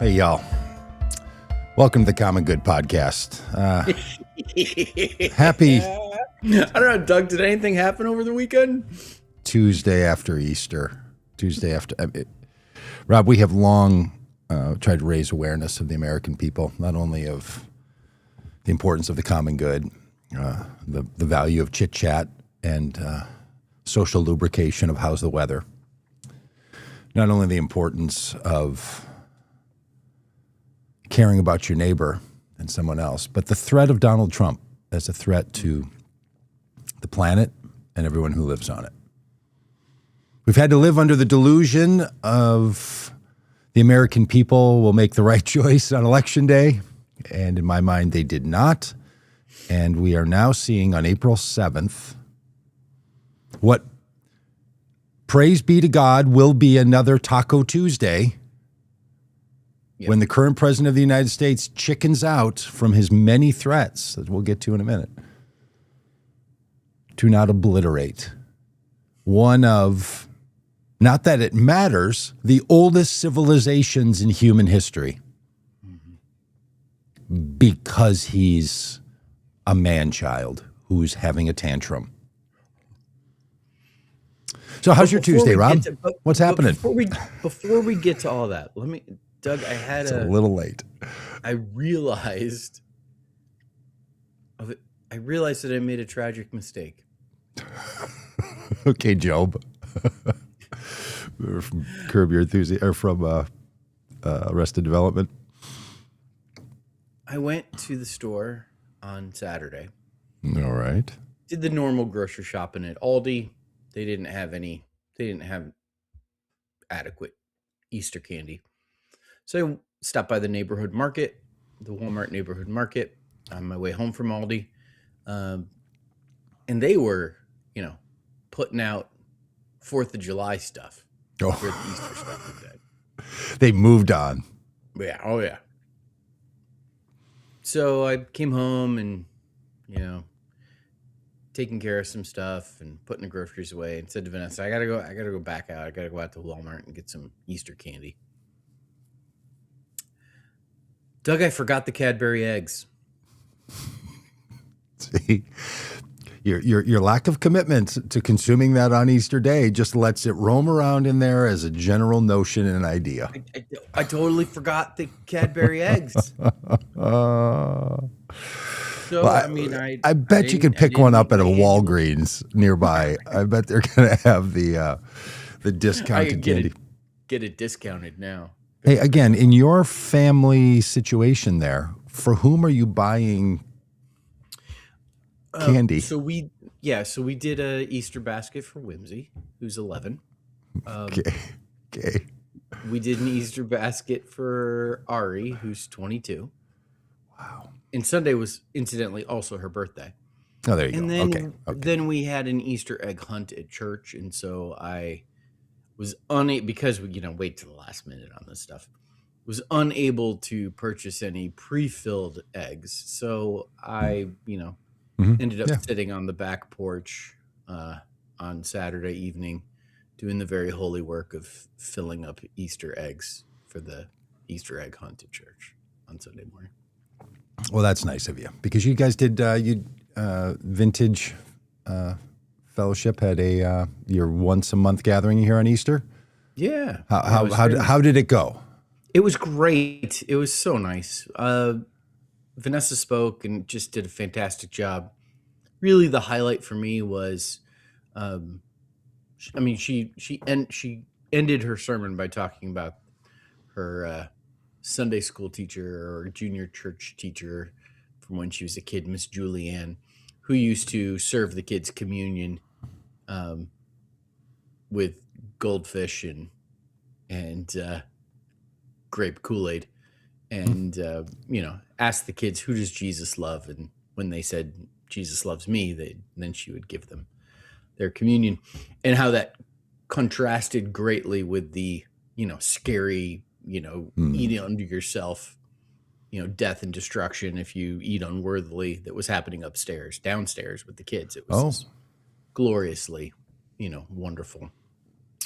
Hey, y'all. Welcome to the Common Good Podcast. Happy I don't know, Doug, did anything happen over the weekend? Tuesday after Easter. Rob, we have long tried to raise awareness of the American people, not only of the importance of the common good, the value of chit-chat and social lubrication of how's the weather, not only the importance of caring about your neighbor and someone else, but the threat of Donald Trump as a threat to the planet and everyone who lives on it. We've had to live under the delusion of the American people will make the right choice on Election Day, and in my mind, they did not. And we are now seeing on April 7th what, praise be to God, will be another Taco Tuesday. Yep. When the current president of the United States chickens out from his many threats, that we'll get to in a minute, to not obliterate one of, not that it matters, the oldest civilizations in human history. Mm-hmm. Because he's a man-child who's having a tantrum. So how's your Tuesday, Rob? What's happening? Before we get to all that, Doug, it's a little late. I realized that I made a tragic mistake. Okay, Job. We're from Curb Your Enthusiasm, or from Arrested Development. I went to the store on Saturday. All right. Did the normal grocery shopping at Aldi. They didn't have adequate Easter candy. So I stopped by the neighborhood market, the Walmart neighborhood market, on my way home from Aldi. And they were, putting out 4th of July stuff. Oh. For the Easter stuff like that. They moved on. Yeah. Oh, yeah. So I came home and, taking care of some stuff and putting the groceries away, and said to Vanessa, I gotta go back out. I gotta go out to Walmart and get some Easter candy. Doug, I forgot the Cadbury eggs. See, your lack of commitment to consuming that on Easter Day just lets it roam around in there as a general notion and idea. I totally forgot the Cadbury eggs. So, well, I bet you could pick one up at a Walgreens nearby. I bet they're going to have the discounted candy. Get it discounted now. Hey, again, in your family situation there, for whom are you buying candy? So we did a Easter basket for Whimsy, who's 11. Okay. We did an Easter basket for Ari, who's 22. Wow. And Sunday was incidentally also her birthday. Oh, there you go. Then we had an Easter egg hunt at church, and so I was unable, because we wait to the last minute on this stuff, was unable to purchase any pre-filled eggs. So I, ended up sitting on the back porch on Saturday evening doing the very holy work of filling up Easter eggs for the Easter egg hunt at church on Sunday morning. Well, that's nice of you, because you guys did Vintage Fellowship had your once a month gathering here on Easter. Yeah. How did it go? It was great. It was so nice. Vanessa spoke and just did a fantastic job. Really, the highlight for me was, she ended her sermon by talking about her Sunday school teacher or junior church teacher from when she was a kid, Miss Julianne, who used to serve the kids communion with goldfish and grape Kool-Aid, and asked the kids, who does Jesus love? And when they said Jesus loves me, then she would give them their communion, and how that contrasted greatly with the scary eat unto yourself, death and destruction if you eat unworthily, that was happening downstairs with the kids. It was gloriously, wonderful.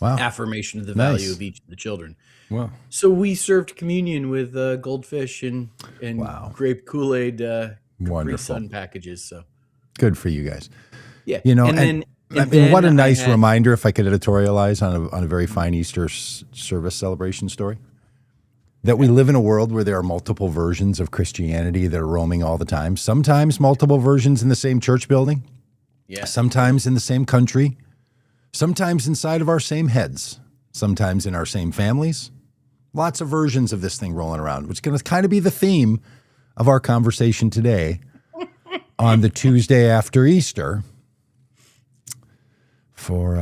Wow. affirmation of the Nice. value of each of the children. Well, So we served communion with goldfish and Wow. grape Kool-Aid Capri Wonderful. Sun packages. So good for you guys. yeah, You know, and and then what a I nice had- reminder, if I could editorialize on a very fine Easter service celebration story, that we live in a world where there are multiple versions of Christianity that are roaming all the time. Sometimes multiple versions in the same church building, Yeah, sometimes in the same country, sometimes inside of our same heads, sometimes in our same families. Lots of versions of this thing rolling around, which is going to kind of be the theme of our conversation today on the Tuesday after Easter for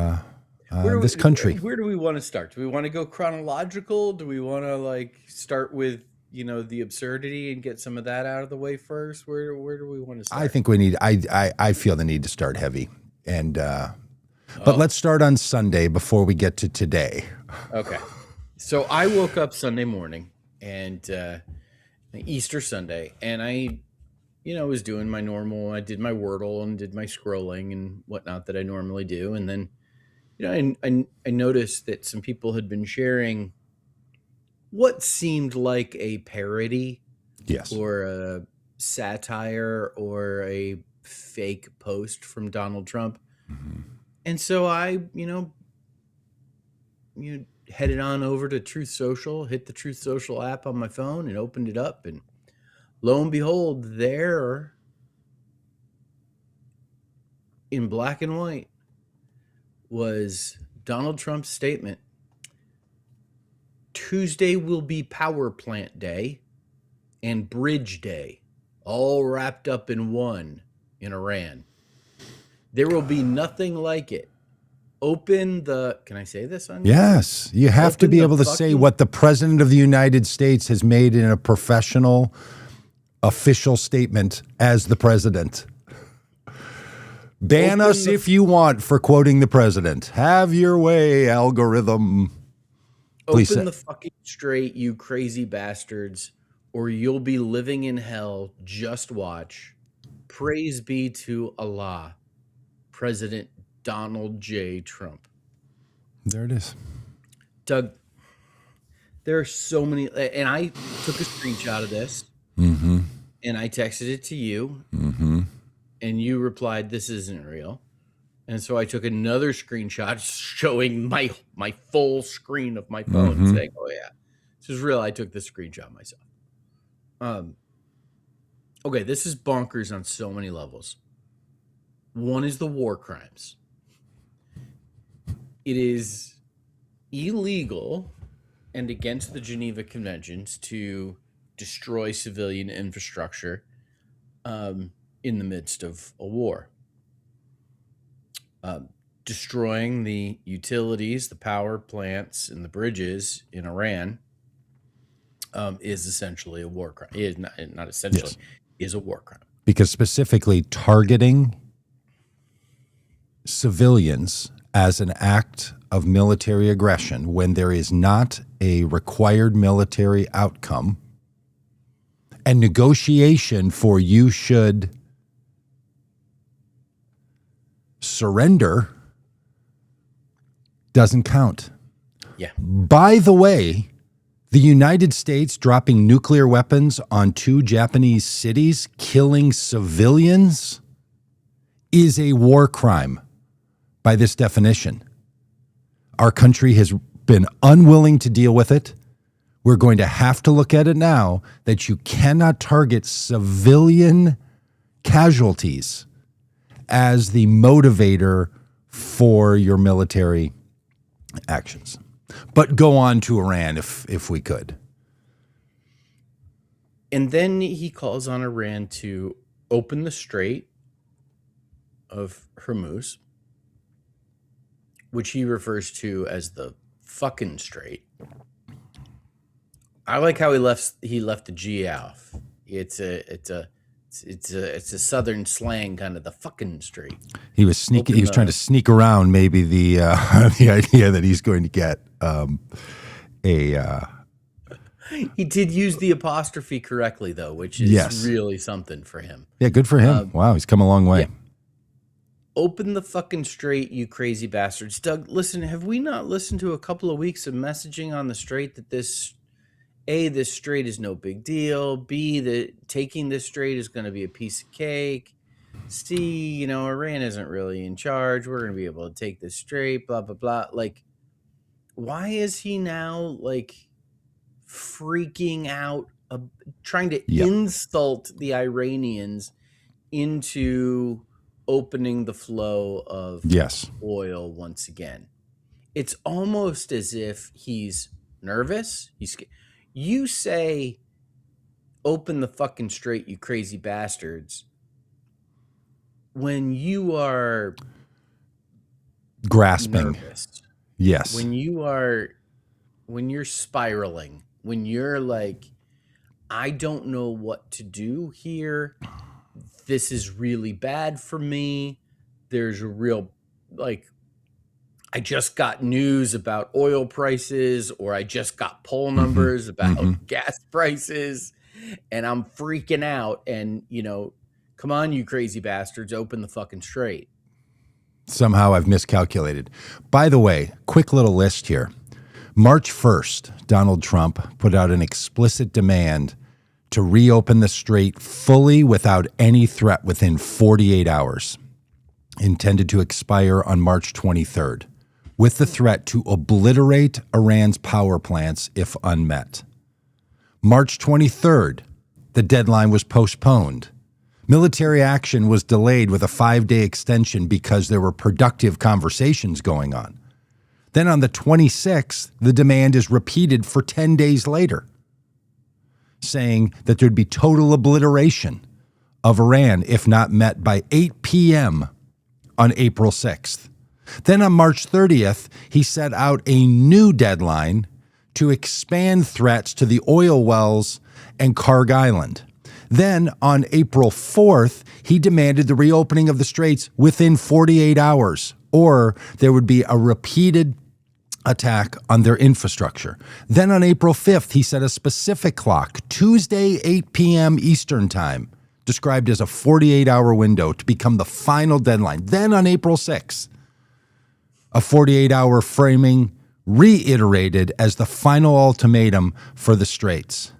this country. Where do we want to start? Do we want to go chronological? Do we want to start with the absurdity and get some of that out of the way first? Where do we want to start? I think we need. I feel the need to start heavy, and but let's start on Sunday before we get to today. Okay. So I woke up Sunday morning and Easter Sunday, and I was doing my normal. I did my Wordle and did my scrolling and whatnot that I normally do, and then I noticed that some people had been sharing what seemed like a parody, Yes. or a satire, or a fake post from Donald Trump, and so I headed on over to Truth Social, hit the Truth Social app on my phone and opened it up. And lo and behold, there in black and white was Donald Trump's statement. Tuesday will be power plant day and bridge day, all wrapped up in one in Iran. There will be nothing like it. Can I say this on? Yes, you have to be able to say what the President of the United States has made in a professional, official statement as the president. Ban us if you want for quoting the president. Have your way, algorithm. Please Open the fucking straight, you crazy bastards, or you'll be living in hell. Just watch. Praise be to Allah, President Donald J. Trump. There it is. Doug, there are so many, and I took a screenshot of this, Mm-hmm. and I texted it to you, Mm-hmm. and you replied, "This isn't real." And so I took another screenshot showing my full screen of my phone, saying, "Oh yeah, this is real. I took this screenshot myself." Okay, this is bonkers on so many levels. One is the war crimes. It is illegal and against the Geneva Conventions to destroy civilian infrastructure in the midst of a war. Destroying the utilities, the power plants, and the bridges in Iran is essentially a war crime. It is not essentially, Yes. is a war crime. Because specifically targeting civilians as an act of military aggression when there is not a required military outcome and negotiation for you should surrender doesn't count. Yeah. By the way, the United States dropping nuclear weapons on 2 Japanese cities, killing civilians, is a war crime by this definition. Our country has been unwilling to deal with it. We're going to have to look at it now that you cannot target civilian casualties as the motivator for your military actions. But go on to Iran if we could. And then he calls on Iran to open the Strait of Hormuz, which he refers to as the fucking strait. I like how he left the G off. It's a southern slang, kind of the fucking strait. He was sneaking. He was trying to sneak around maybe the the idea that he's going to get He did use the apostrophe correctly though, which is Yes. really something for him. Yeah, good for him. Wow, he's come a long way. Yeah. Open the fucking strait, you crazy bastards. Doug, listen, have we not listened to a couple of weeks of messaging on the strait that this strait is no big deal. B, that taking this strait is going to be a piece of cake. C, Iran isn't really in charge. We're going to be able to take this strait, blah, blah, blah. Like, why is he now, like, freaking out, trying to insult the Iranians into opening the flow of oil once again? It's almost as if he's nervous. You say, open the fucking strait, you crazy bastards, when you are grasping. Nervous. Yes. When you're spiraling, when you're like, I don't know what to do here. This is really bad for me. There's a real, like, I just got news about oil prices, or I just got poll numbers about gas prices, and I'm freaking out. And, come on, you crazy bastards, open the fucking strait. Somehow I've miscalculated. By the way, quick little list here. March 1st, Donald Trump put out an explicit demand to reopen the strait fully without any threat within 48 hours, intended to expire on March 23rd, with the threat to obliterate Iran's power plants if unmet. March 23rd, the deadline was postponed. Military action was delayed with a 5-day extension because there were productive conversations going on. Then on the 26th, the demand is repeated for 10 days later, saying that there'd be total obliteration of Iran if not met by 8 p.m. on April 6th. Then on March 30th, he set out a new deadline to expand threats to the oil wells and Karg Island. Then on April 4th, he demanded the reopening of the straits within 48 hours, or there would be a repeated attack on their infrastructure. Then on April 5th, he set a specific clock, Tuesday, 8 p.m. Eastern Time, described as a 48-hour window to become the final deadline. Then on April 6th, a 48-hour framing reiterated as the final ultimatum for the straits.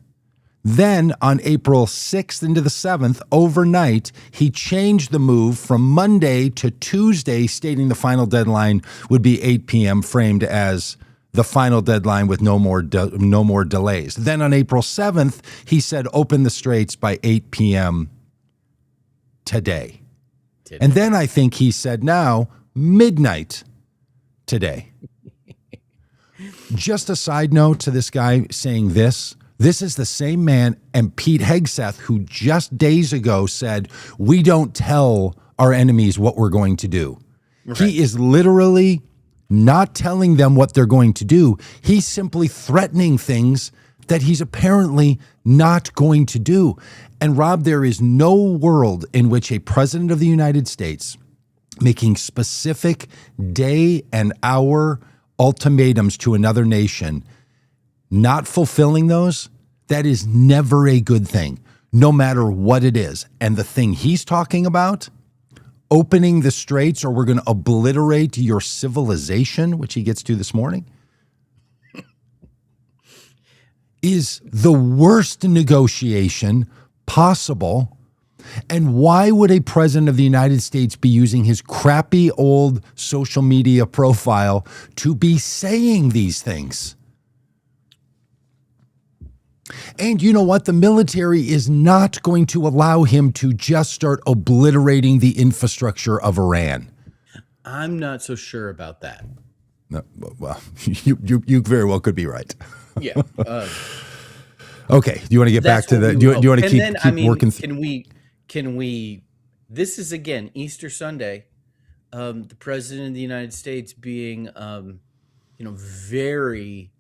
Then on April 6th into the 7th, overnight, he changed the move from Monday to Tuesday, stating the final deadline would be 8 p.m., framed as the final deadline with no more delays. Then on April 7th, he said, open the straits by 8 p.m. today. And then I think he said now, midnight today. Just a side note to this guy saying this. This is the same man and Pete Hegseth who just days ago said, we don't tell our enemies what we're going to do. Right. He is literally not telling them what they're going to do. He's simply threatening things that he's apparently not going to do. And Rob, there is no world in which a president of the United States making specific day and hour ultimatums to another nation, not fulfilling those, that is never a good thing, no matter what it is. And the thing he's talking about, opening the straits or we're going to obliterate your civilization, which he gets to this morning, is the worst negotiation possible. And why would a president of the United States be using his crappy old social media profile to be saying these things? And you know what? The military is not going to allow him to just start obliterating the infrastructure of Iran. I'm not so sure about that. No, well, you very well could be right. Yeah. Okay. Do you want to get back to the? Do you want to keep working? Can we? This is again Easter Sunday. The president of the United States being, very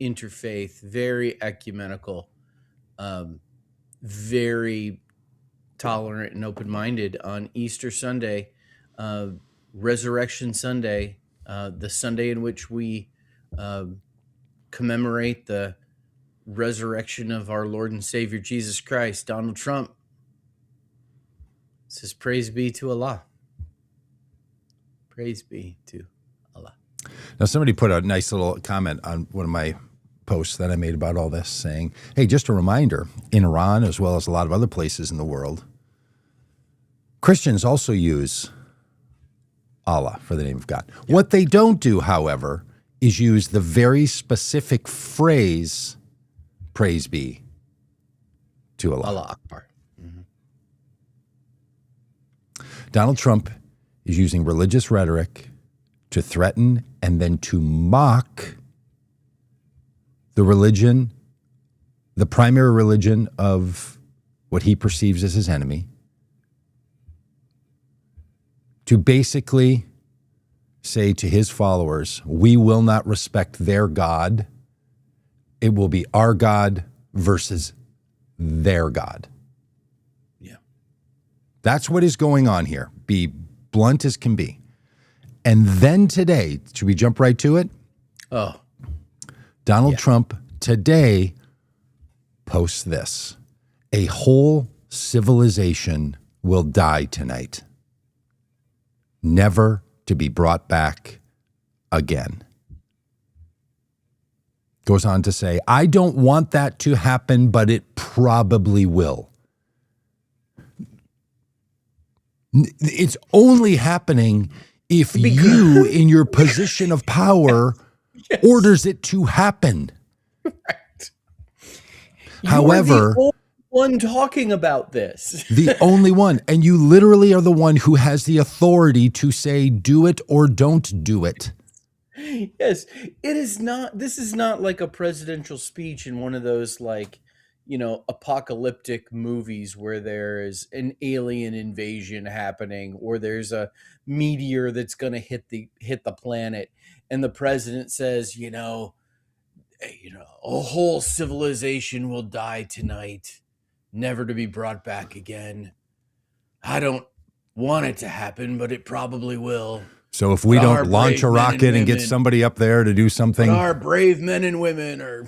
interfaith, very ecumenical, very tolerant and open-minded on Easter Sunday, Resurrection Sunday, the Sunday in which we commemorate the resurrection of our Lord and Savior Jesus Christ. Donald Trump says, praise be to Allah. Praise be to Allah. Now, somebody put a nice little comment on one of my posts that I made about all this saying, hey, just a reminder, in Iran, as well as a lot of other places in the world, Christians also use Allah for the name of God. Yeah. What they don't do, however, is use the very specific phrase, praise be to Allah. Allah Akbar. Mm-hmm. Donald Trump is using religious rhetoric to threaten and then to mock the religion, the primary religion of what he perceives as his enemy, to basically say to his followers, we will not respect their God. It will be our God versus their God. Yeah. That's what is going on here. Be blunt as can be. And then today, should we jump right to it? Oh. Donald Trump today posts this. A whole civilization will die tonight, never to be brought back again. Goes on to say, I don't want that to happen, but it probably will. It's only happening if you, in your position of power, orders it to happen. Right. However, you're the only one talking about this. The only one. And you literally are the one who has the authority to say, do it or don't do it. Yes, it is not. This is not like a presidential speech in one of those, like, apocalyptic movies where there is an alien invasion happening or there's a meteor that's going to hit the planet, and the president says, a whole civilization will die tonight, never to be brought back again. I don't want it to happen, but it probably will. So if we don't launch a rocket and get somebody up there to do something, our brave men and women are.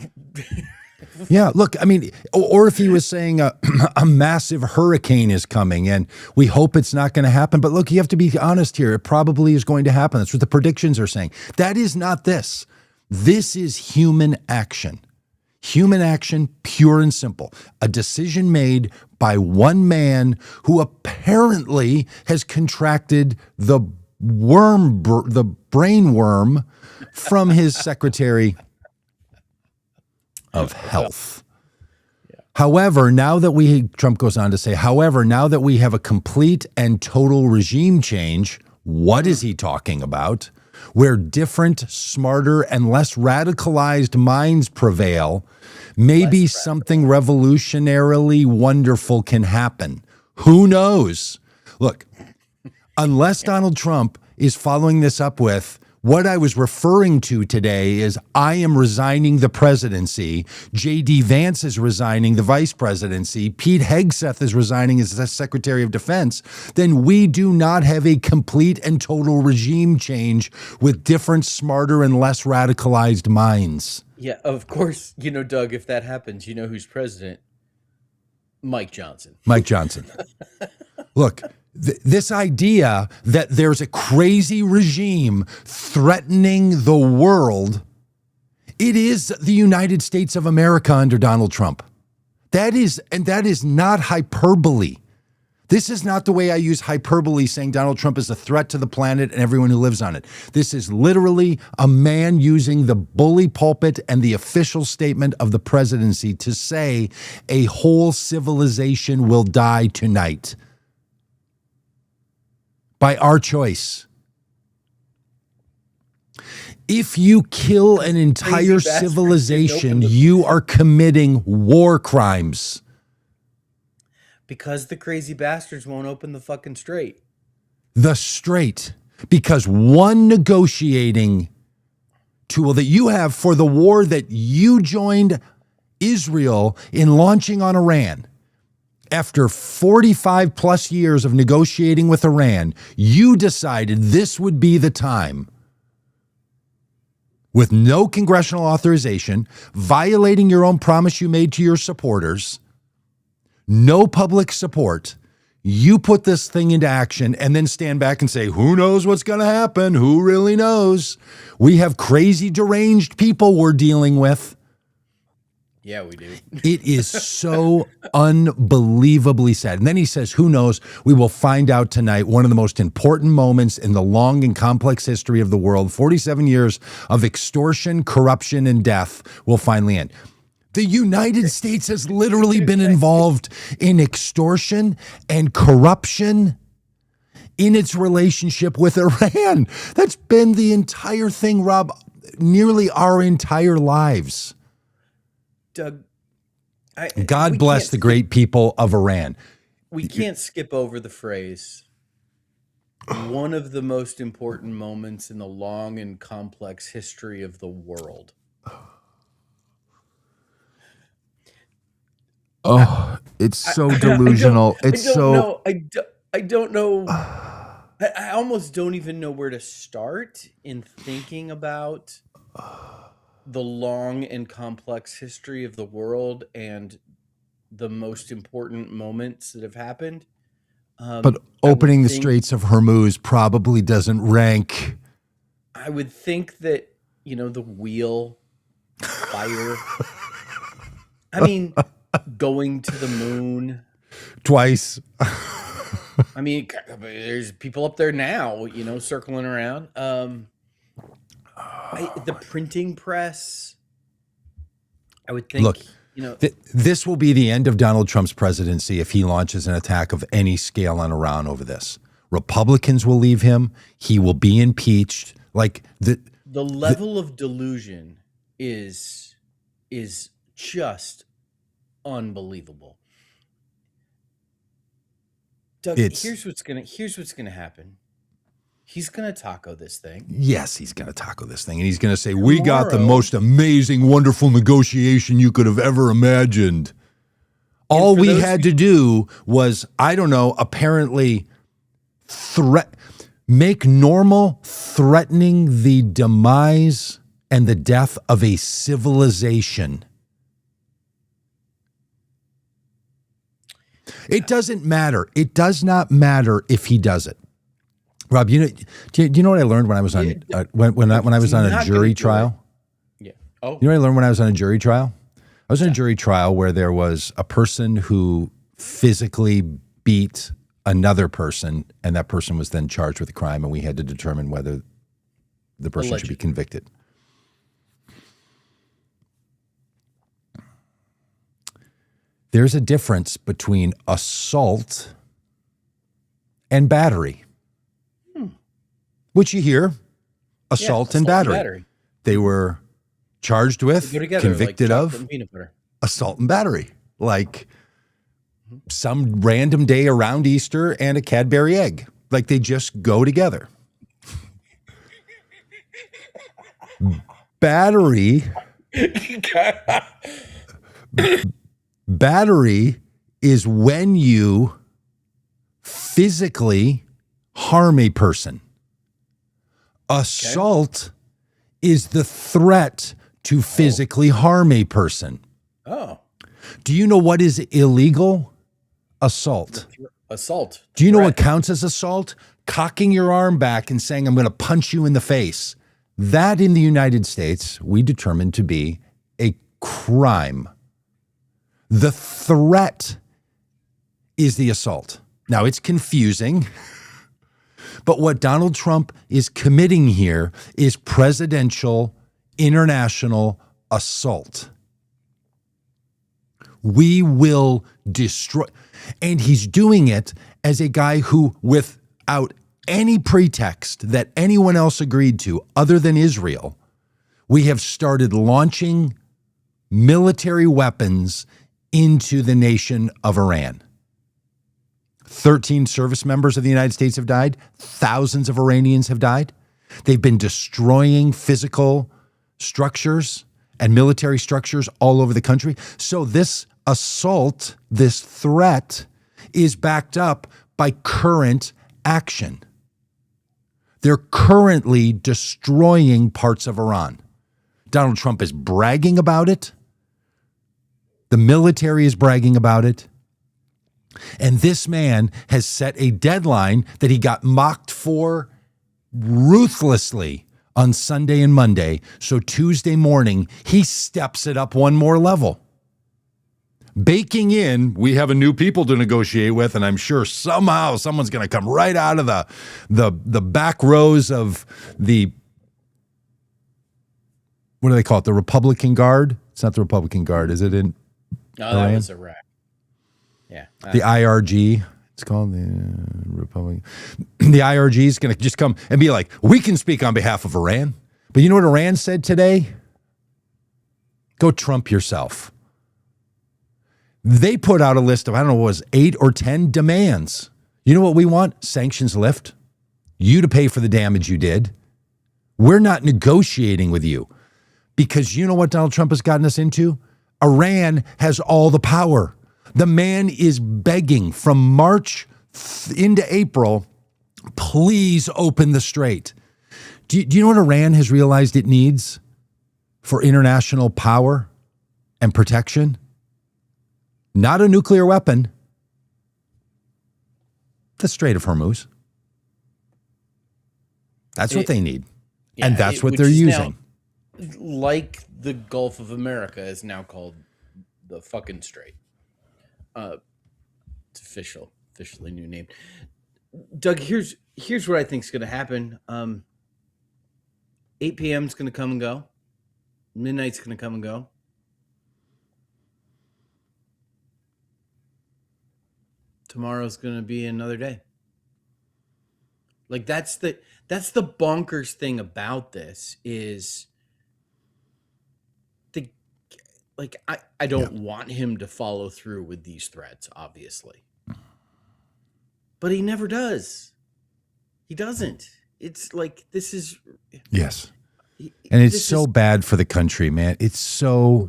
Yeah, look, I mean, or if he was saying a massive hurricane is coming and we hope it's not going to happen. But look, you have to be honest here. It probably is going to happen. That's what the predictions are saying. That is not this. This is human action. Human action, pure and simple. A decision made by one man who apparently has contracted the brain worm from his secretary of health. Yeah. However, Trump goes on to say, however, now that we have a complete and total regime change, what is he talking about? Where different, smarter, and less radicalized minds prevail, maybe something revolutionarily wonderful can happen. Who knows? Look, unless Donald Trump is following this up with, what I was referring to today is I am resigning the presidency. J.D. Vance is resigning the vice presidency. Pete Hegseth is resigning as the Secretary of Defense. Then we do not have a complete and total regime change with different, smarter, and less radicalized minds. Yeah, of course. Doug, if that happens, who's president? Mike Johnson. Mike Johnson. Look. This idea that there's a crazy regime threatening the world, it is the United States of America under Donald Trump. That is not hyperbole. This is not the way I use hyperbole saying Donald Trump is a threat to the planet and everyone who lives on it. This is literally a man using the bully pulpit and the official statement of the presidency to say a whole civilization will die tonight. By our choice. If you kill an entire civilization, you are committing war crimes. Because the crazy bastards won't open the fucking strait. The strait. Because one negotiating tool that you have for the war that you joined Israel in launching on Iran, after 45 plus years of negotiating with Iran, you decided this would be the time, with no congressional authorization, violating your own promise you made to your supporters, no public support, You put this thing into action and then stand back and say, who knows what's going to happen? Who really knows? We have crazy, deranged people we're dealing with. Yeah, we do. It is so unbelievably sad. And then he says, who knows? We will find out tonight. One of the most important moments in the long and complex history of the world, 47 years of extortion, corruption, and death will finally end. The United States has literally been involved in extortion and corruption in its relationship with Iran. That's been the entire thing, Rob, nearly our entire lives. Doug, God bless the great people of Iran. We can't skip over the phrase, one of the most important moments in the long and complex history of the world. Oh, it's so delusional. I don't know. I almost don't even know where to start in thinking about the long and complex history of the world and the most important moments that have happened. But opening the Straits of Hormuz probably doesn't rank. I would think that, the wheel, fire. I mean, going to the moon. Twice. I mean, there's people up there now, circling around. The printing press, I would think. Look, this will be the end of Donald Trump's presidency if he launches an attack of any scale on Iran over this. Republicans will leave him. He will be impeached. The level of delusion is just unbelievable. Doug, here's what's gonna happen. He's gonna taco this thing. Yes, he's gonna taco this thing, and he's gonna say, "We got the most amazing, wonderful negotiation you could have ever imagined." All we had to do was, I don't know, apparently make normal threatening the demise and the death of a civilization. It doesn't matter. It does not matter if he does it. Rob, do you know what I learned when I was on when I was on a jury trial? Yeah. Oh. You know what I learned when I was on a jury trial? I was on a jury trial where there was a person who physically beat another person, and that person was then charged with a crime, and we had to determine whether the person should be convicted. There's a difference between assault and battery, which you hear, assault and battery. They were charged with, convicted of assault and battery, like some random day around Easter and a Cadbury egg. Like they just go together. Battery is when you physically harm a person. Assault is the threat to physically harm a person. Oh. Do you know what is illegal? Assault. Assault. Do you know what counts as assault? Cocking your arm back and saying, "I'm going to punch you in the face." That in the United States, we determined to be a crime. The threat is the assault. Now, it's confusing, but what Donald Trump is committing here is presidential international assault. We will destroy, and he's doing it as a guy who, without any pretext that anyone else agreed to other than Israel, we have started launching military weapons into the nation of Iran. 13 service members of the United States have died. Thousands of Iranians have died. They've been destroying physical structures and military structures all over the country. So this assault, this threat, is backed up by current action. They're currently destroying parts of Iran. Donald Trump is bragging about it. The military is bragging about it. And this man has set a deadline that he got mocked for ruthlessly on Sunday and Monday. So Tuesday morning, he steps it up one more level. Baking in, we have a new people to negotiate with, and I'm sure somehow someone's going to come right out of the back rows of the, what do they call it, the Republican Guard? It's not the Republican Guard, is it in No, that was Iraq. Yeah. The IRG, it's called the Republican. The IRG is going to just come and be like, we can speak on behalf of Iran. But you know what Iran said today? Go Trump yourself. They put out a list of, I don't know, what was 8 or 10 demands. You know what we want? Sanctions lift. You to pay for the damage you did. We're not negotiating with you. Because you know what Donald Trump has gotten us into? Iran has all the power. The man is begging from March into April, please open the strait. Do you know what Iran has realized it needs for international power and protection? Not a nuclear weapon. The Strait of Hormuz. That's what they need. Yeah, and that's what they're using. Now, like the Gulf of America is now called the fucking Strait. It's officially new name. Doug, here's what I think is going to happen. 8 p.m. is going to come and go. Midnight's going to come and go. Tomorrow's going to be another day. Like that's the bonkers thing about this is I don't want him to follow through with these threats, obviously. But he never does. He doesn't. It's like this is yes. And it's so bad for the country, man. It's so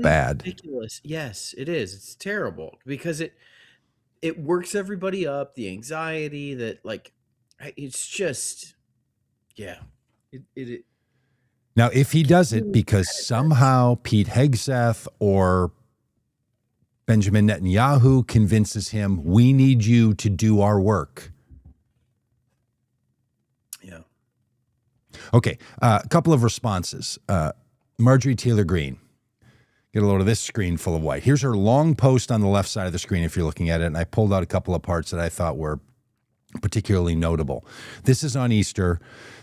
bad. Ridiculous. Yes, it is. It's terrible because it works everybody up, the anxiety that it's just it now, if he does it because somehow Pete Hegseth or Benjamin Netanyahu convinces him, we need you to do our work. Yeah. Okay, a couple of responses. Marjorie Taylor Greene. Get a load of this screen full of white. Here's her long post on the left side of the screen if you're looking at it, and I pulled out a couple of parts that I thought were particularly notable. This is on Easter.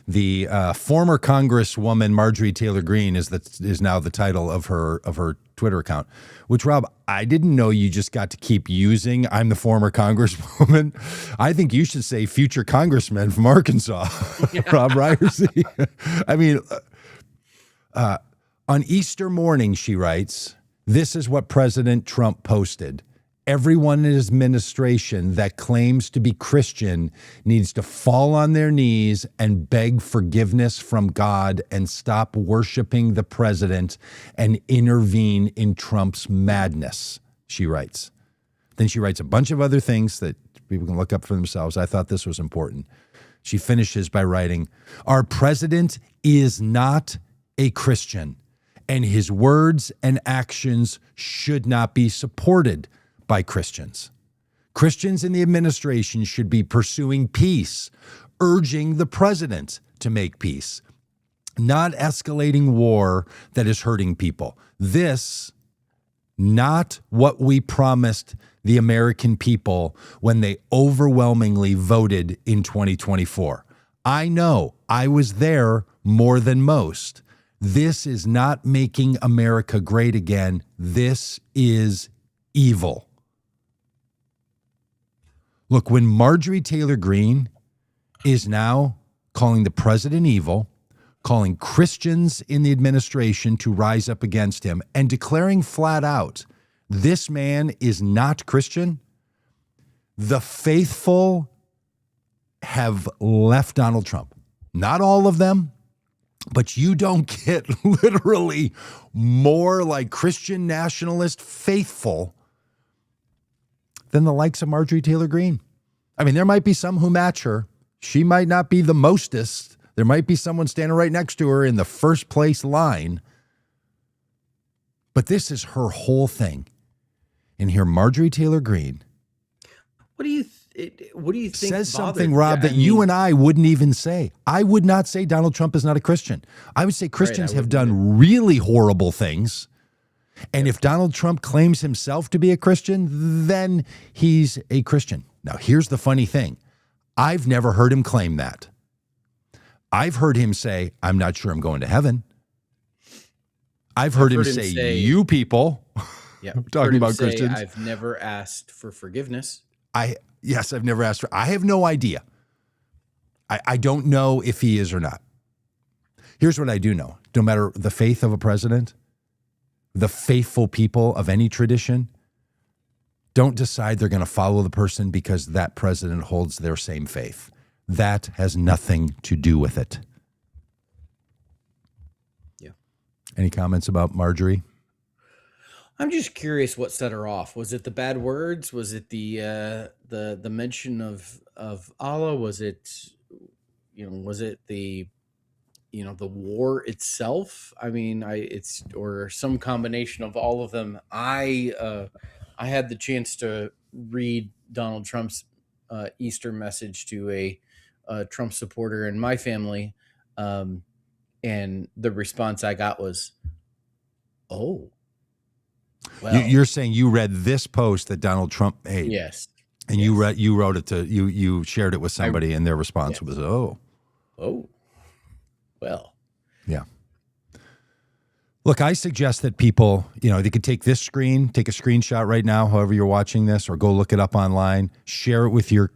The former Congresswoman Marjorie Taylor Greene is now the title of her Twitter account, which, Rob, I didn't know you just got to keep using. I'm the former Congresswoman. I think you should say future Congressman from Arkansas, Robb Ryerse. I mean, on Easter morning, she writes, this is what President Trump posted. Everyone in his administration that claims to be Christian needs to fall on their knees and beg forgiveness from God and stop worshiping the president and intervene in Trump's madness, she writes. Then she writes a bunch of other things that people can look up for themselves. I thought this was important. She finishes by writing, our president is not a Christian, and his words and actions should not be supported by Christians. Christians in the administration should be pursuing peace, urging the president to make peace, not escalating war that is hurting people. This, not what we promised the American people when they overwhelmingly voted in 2024. I know I was there more than most. This is not making America great again. This is evil. Look, when Marjorie Taylor Greene is now calling the president evil, calling Christians in the administration to rise up against him, and declaring flat out, this man is not Christian, the faithful have left Donald Trump. Not all of them, but you don't get literally more like Christian nationalist faithful than the likes of Marjorie Taylor Greene. I mean, there might be some who match her. She might not be the mostest. There might be someone standing right next to her in the first place line. But this is her whole thing. And here, Marjorie Taylor Greene what do you think Says bothered something, you? Rob, I that you mean, and I wouldn't even say. I would not say Donald Trump is not a Christian. I would say Christians have wouldn't done really horrible things. And if Donald Trump claims himself to be a Christian, then he's a Christian. Now, here's the funny thing. I've never heard him claim that. I've heard him say, I'm not sure I'm going to heaven. I've heard him say, you people, yeah, talking about Christians. I've never asked for forgiveness. Yes, I've never asked for, I have no idea. I don't know if he is or not. Here's what I do know. No matter the faith of a president, the faithful people of any tradition don't decide they're going to follow the person because that president holds their same faith. That has nothing to do with it. Yeah. Any comments about Marjorie? I'm just curious what set her off. Was it the bad words? Was it the mention of Allah? Was it, was it the war itself? I mean, or some combination of all of them. I had the chance to read Donald Trump's Easter message to a Trump supporter in my family, and the response I got was, "Oh, well." You're saying you read this post that Donald Trump made, Yes, and yes. you wrote it to you shared it with somebody, and their response was, "Oh, well." Yeah. Look, I suggest that people, they could take this screen, take a screenshot right now, however you're watching this, or go look it up online, share it with your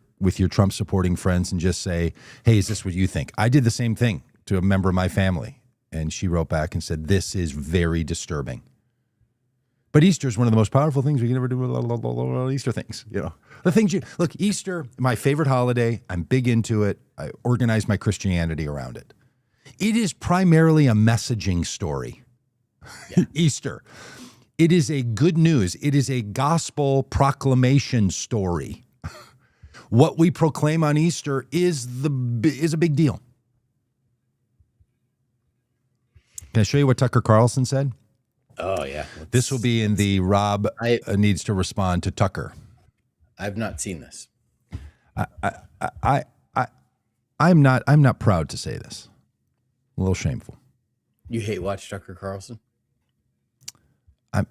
Trump supporting friends, and just say, "Hey, is this what you think?" I did the same thing to a member of my family, and she wrote back and said, "This is very disturbing." But Easter is one of the most powerful things we can ever do. Easter things, the things look. Easter, my favorite holiday. I'm big into it. I organize my Christianity around it. It is primarily a messaging story. Yeah. Easter. It is a good news. It is a gospel proclamation story. What we proclaim on Easter is a big deal. Can I show you what Tucker Carlson said? Oh, yeah. This will be in the Rob needs to respond to Tucker. I've not seen this. I'm not proud to say this. A little shameful. You hate watch Tucker Carlson? I'm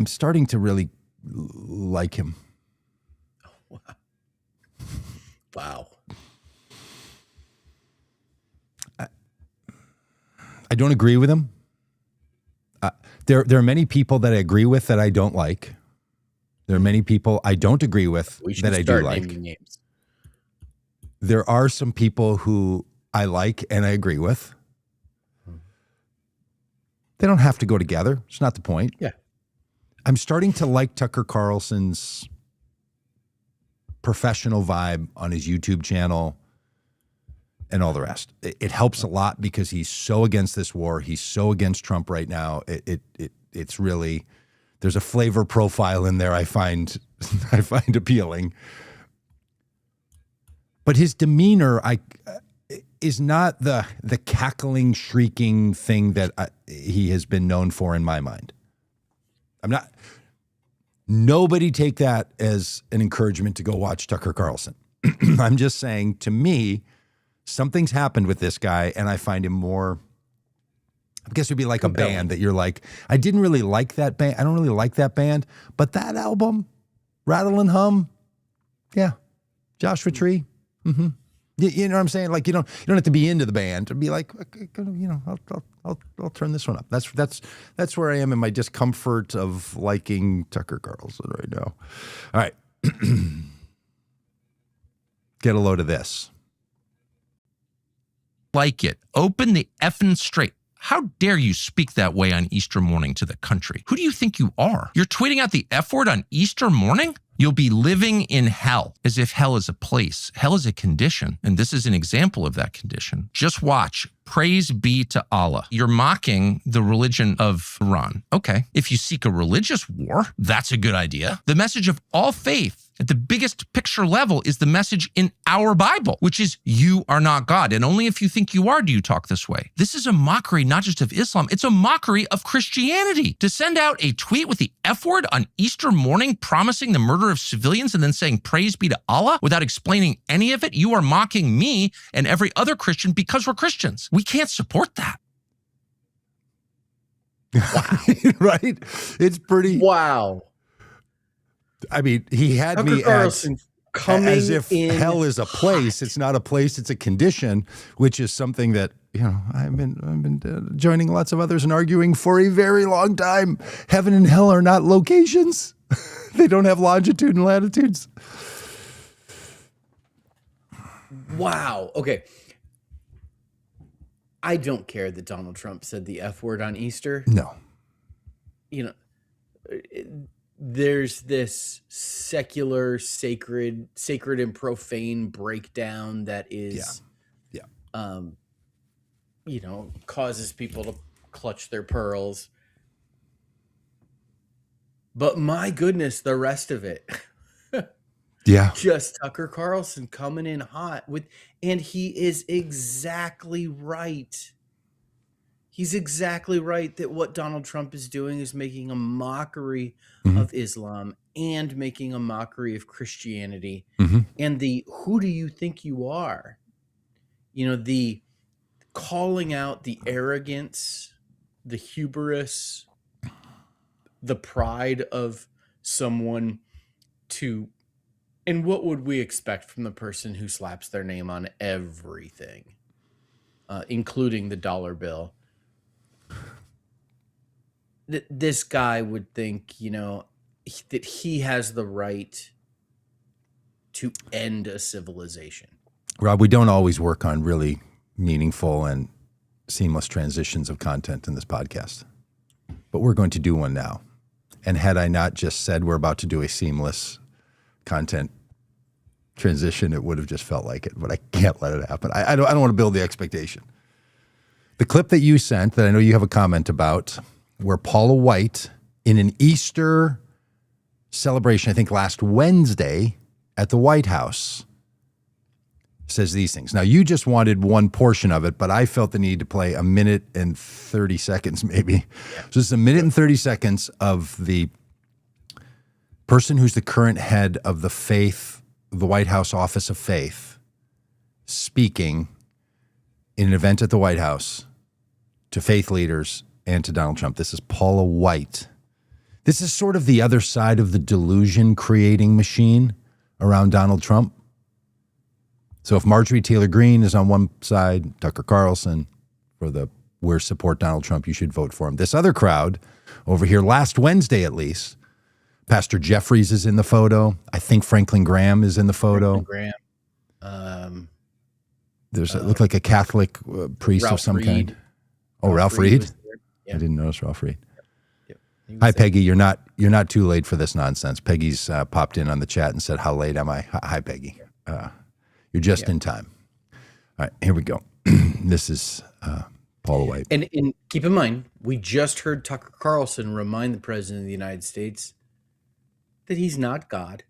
starting to really like him. Wow. I don't agree with him. There are many people that I agree with that I don't like. There are many people I don't agree with that I do like. Names. There are some people who I like and I agree with. They don't have to go together. It's not the point. Yeah. I'm starting to like Tucker Carlson's professional vibe on his YouTube channel and all the rest. It helps a lot because he's so against this war. He's so against Trump right now. It's really, there's a flavor profile in there I find appealing. But his demeanor is not the cackling, shrieking thing that he has been known for in my mind. Nobody take that as an encouragement to go watch Tucker Carlson. I'm just saying, to me, something's happened with this guy, and I find him more, I guess it'd be like compelling. A band that you're like, I didn't really like that band. I don't really like that band, but that album, Rattle and Hum, yeah, Joshua Tree, mm-hmm. You know what I'm saying? Like you don't have to be into the band to be like, I'll turn this one up. That's where I am in my discomfort of liking Tucker Carlson right now. All right, get a load of this. Like it. Open the effing straight. How dare you speak that way on Easter morning to the country? Who do you think you are? You're tweeting out the F word on Easter morning? You'll be living in hell, as if hell is a place. Hell is a condition, and this is an example of that condition. Just watch. Praise be to Allah. You're mocking the religion of Iran. Okay. If you seek a religious war, that's a good idea. The message of all faith At the biggest picture level is the message in our Bible, which is you are not God. And only if you think you are do you talk this way. This is a mockery not just of Islam, it's a mockery of Christianity. To send out a tweet with the F word on Easter morning promising the murder of civilians and then saying praise be to Allah without explaining any of it, you are mocking me and every other Christian because we're Christians. We can't support that. Wow. Right? It's pretty. Wow. I mean, he had Tucker me at, Carlson coming as if in hell is a place. It's not a place, it's a condition, which is something that, I've been joining lots of others and arguing for a very long time. Heaven and hell are not locations. They don't have longitude and latitudes. Wow. Okay. I don't care that Donald Trump said the F word on Easter. No. There's this secular, sacred and profane breakdown that is, causes people to clutch their pearls. But my goodness, the rest of it. Yeah. Just Tucker Carlson coming in hot and he is exactly right. He's exactly right that what Donald Trump is doing is making a mockery of Islam and making a mockery of Christianity and the who do you think you are? The calling out the arrogance, the hubris, the pride of someone and what would we expect from the person who slaps their name on everything, including the dollar bill? This guy would think, that he has the right to end a civilization. Rob, we don't always work on really meaningful and seamless transitions of content in this podcast, but we're going to do one now. And had I not just said we're about to do a seamless content transition, it would have just felt like it, but I can't let it happen. I don't want to build the expectation. The clip that you sent that I know you have a comment about, where Paula White in an Easter celebration, I think last Wednesday at the White House, says these things. Now, you just wanted one portion of it, but I felt the need to play a minute and 30 seconds maybe. So this is a minute and 30 seconds of the person who's the current head of the White House Office of Faith, speaking in an event at the White House to faith leaders and to Donald Trump. This is Paula White. This is sort of the other side of the delusion creating machine around Donald Trump. So if Marjorie Taylor Greene is on one side, Tucker Carlson, for the "we're support Donald Trump, you should vote for him." This other crowd over here, last Wednesday at least, Pastor Jeffries is in the photo. I think Franklin Graham is in the photo. Franklin Graham. It looked like a Catholic priest Ralph of some Reed. kind. Oh, Ralph Reed? Yeah. I didn't notice Ralph Reed. Yep. Hi, Peggy. You're not too late for this nonsense. Peggy's popped in on the chat and said, "How late am I?" Hi, Peggy. You're just in time. All right, here we go. This is Paula White. And keep in mind, we just heard Tucker Carlson remind the President of the United States that he's not God,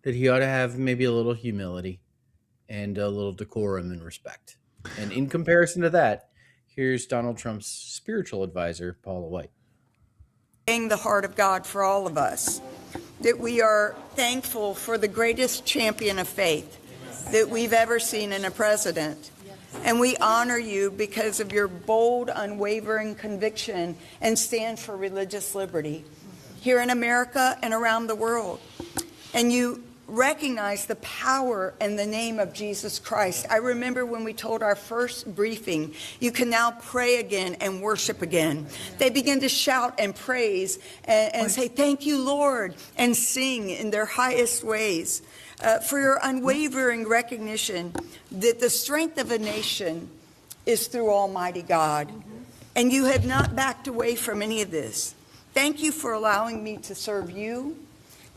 that he ought to have maybe a little humility and a little decorum and respect. And in comparison to that, here's Donald Trump's spiritual advisor, Paula White. The heart of God for all of us, that we are thankful for the greatest champion of faith that we've ever seen in a president. And we honor you because of your bold, unwavering conviction and stand for religious liberty here in America and around the world. And you recognize the power and the name of Jesus Christ. I remember when we told our first briefing, you can now pray again and worship again. They begin to shout and praise and say, "Thank you, Lord," and sing in their highest ways. For your unwavering recognition that the strength of a nation is through Almighty God. And you have not backed away from any of this. Thank you for allowing me to serve you,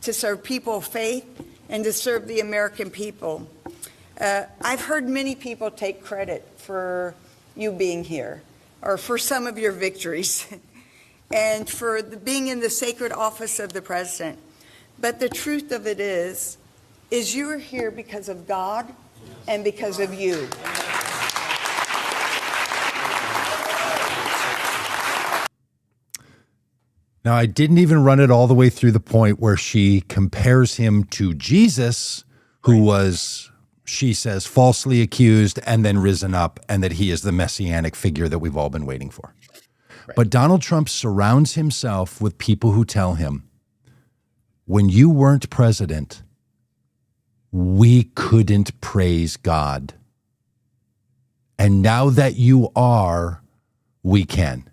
to serve people of faith, and to serve the American people. I've heard many people take credit for you being here, or for some of your victories, and for being in the sacred office of the president. But the truth of it is you are here because of God and because of you. Now, I didn't even run it all the way through the point where she compares him to Jesus, who was, she says, falsely accused and then risen up, and that he is the messianic figure that we've all been waiting for. Right. But Donald Trump surrounds himself with people who tell him, when you weren't president, we couldn't praise God. And now that you are, we can.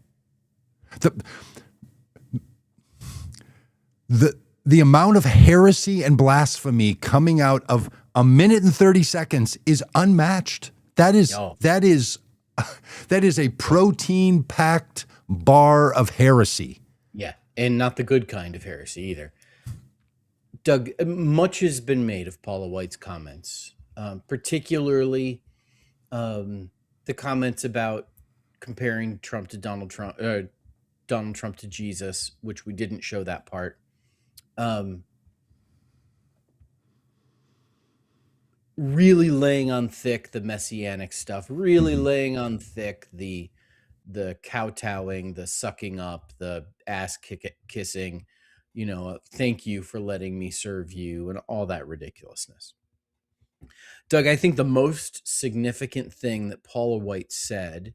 The amount of heresy and blasphemy coming out of a minute and 30 seconds is unmatched. That is a protein-packed bar of heresy. Yeah, and not the good kind of heresy either. Doug, much has been made of Paula White's comments, particularly the comments about comparing Trump to Donald Trump to Jesus, which we didn't show that part. Really laying on thick the messianic stuff, really laying on thick the kowtowing, the sucking up, the ass kissing, thank you for letting me serve you, and all that ridiculousness. Doug, I think the most significant thing that Paula White said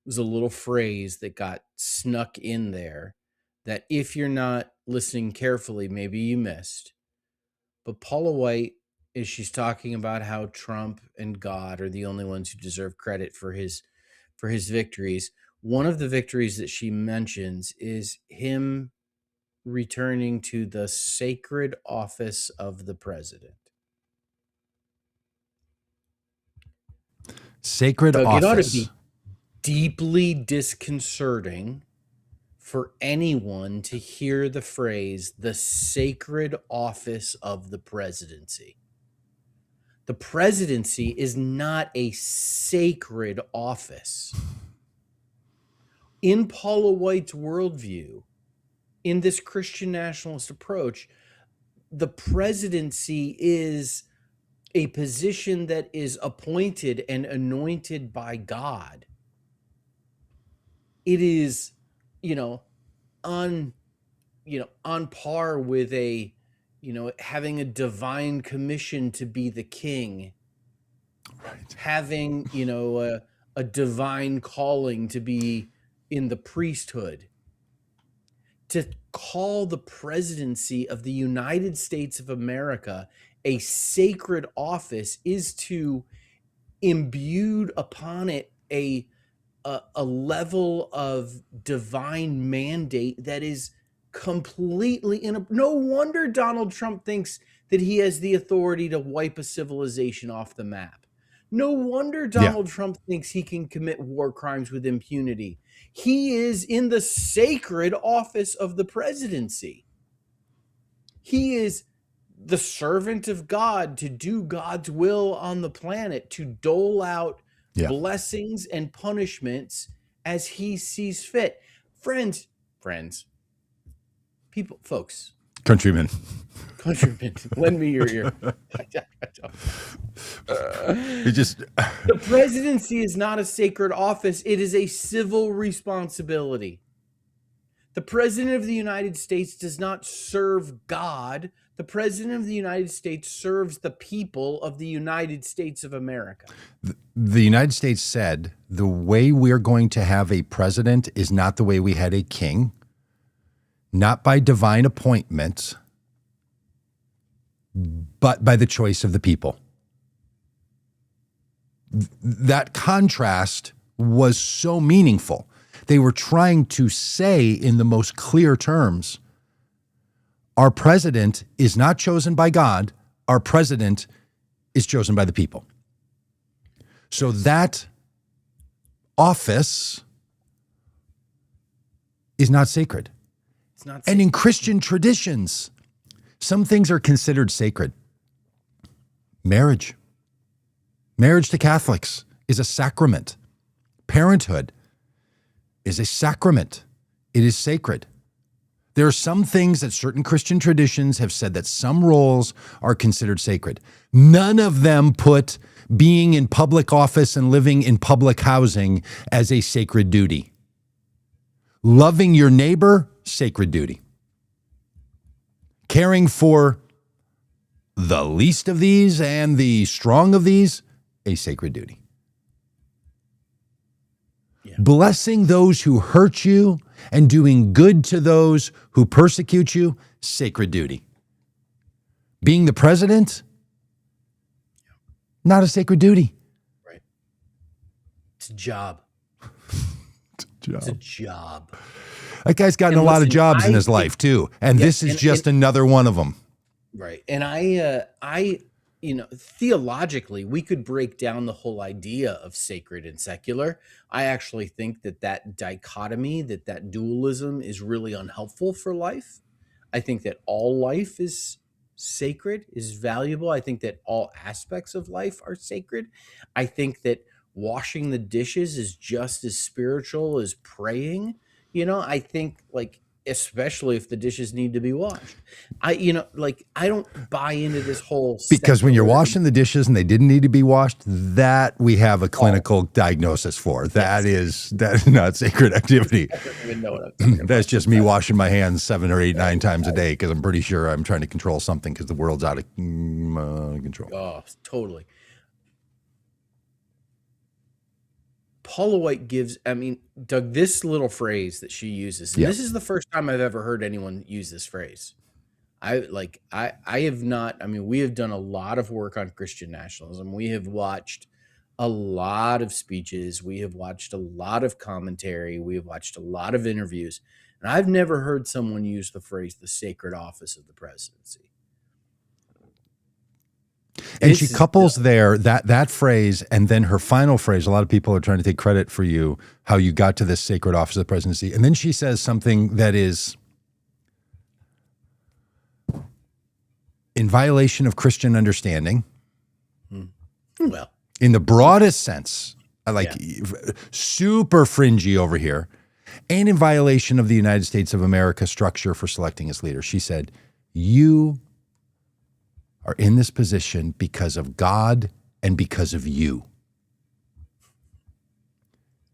was a little phrase that got snuck in there that if you're not listening carefully, maybe you missed. But Paula White, as she's talking about how Trump and God are the only ones who deserve credit for his victories, one of the victories that she mentions is him returning to the sacred office of the president. Sacred Doug, office. it ought to be deeply disconcerting for anyone to hear the phrase, the sacred office of the presidency. The presidency is not a sacred office. In Paula White's worldview, in this Christian nationalist approach, the presidency is a position that is appointed and anointed by God. It is, on par with having a divine commission to be the king, Right. having, a divine calling to be in the priesthood. To call the presidency of the United States of America a sacred office is to imbue upon it a level of divine mandate that is completely no wonder Donald Trump thinks that he has the authority to wipe a civilization off the map. No wonder Donald Trump thinks he can commit war crimes with impunity. He is in the sacred office of the presidency. He is the servant of God to do God's will on the planet, to dole out blessings and punishments as he sees fit. Friends, people, folks, Countrymen, lend me your ear. The presidency is not a sacred office. It is a civil responsibility. The president of the United States does not serve God. The president of the United States serves the people of the United States of America. The United States said the way we're going to have a president is not the way we had a king, not by divine appointment, but by the choice of the people. That contrast was so meaningful. They were trying to say in the most clear terms, our president is not chosen by God. Our president is chosen by the people. So that office is not sacred. It's not And in Christian traditions, some things are considered sacred. Marriage to Catholics is a sacrament. Parenthood is a sacrament. It is sacred. There are some things that certain Christian traditions have said that some roles are considered sacred. None of them put being in public office and living in public housing as a sacred duty. Loving your neighbor, sacred duty. Caring for the least of these and the strong of these, a sacred duty. Yeah. Blessing those who hurt you and doing good to those who persecute you, sacred duty. Being the president, not a sacred duty. Right. It's a job. It's a job. That guy's gotten a lot of jobs in his life too, and this is just another one of them. Right. And I, theologically, we could break down the whole idea of sacred and secular. I actually think that dichotomy, that dualism is really unhelpful for life. I think that all life is sacred, is valuable. I think that all aspects of life are sacred. I think that washing the dishes is just as spiritual as praying. I think, like, especially if the dishes need to be washed. I don't buy into this whole because when you're washing the dishes and they didn't need to be washed, that we have a clinical diagnosis for. That is not sacred activity. I don't even know what I'm talking about. That's just me washing my hands 7 or 8, 9 times a day because I'm pretty sure I'm trying to control something because the world's out of control. Oh, totally. Paula White gives, Doug, this little phrase that she uses, and this is the first time I've ever heard anyone use this phrase. I have not, we have done a lot of work on Christian nationalism. We have watched a lot of speeches. We have watched a lot of commentary. We have watched a lot of interviews. And I've never heard someone use the phrase, the sacred office of the presidency. And she couples there that phrase and then her final phrase. A lot of people are trying to take credit for you, how you got to this sacred office of the presidency. And then she says something that is in violation of Christian understanding. Well, in the broadest sense, super fringy over here, and in violation of the United States of America structure for selecting its leader. She said, you are in this position because of God and because of you.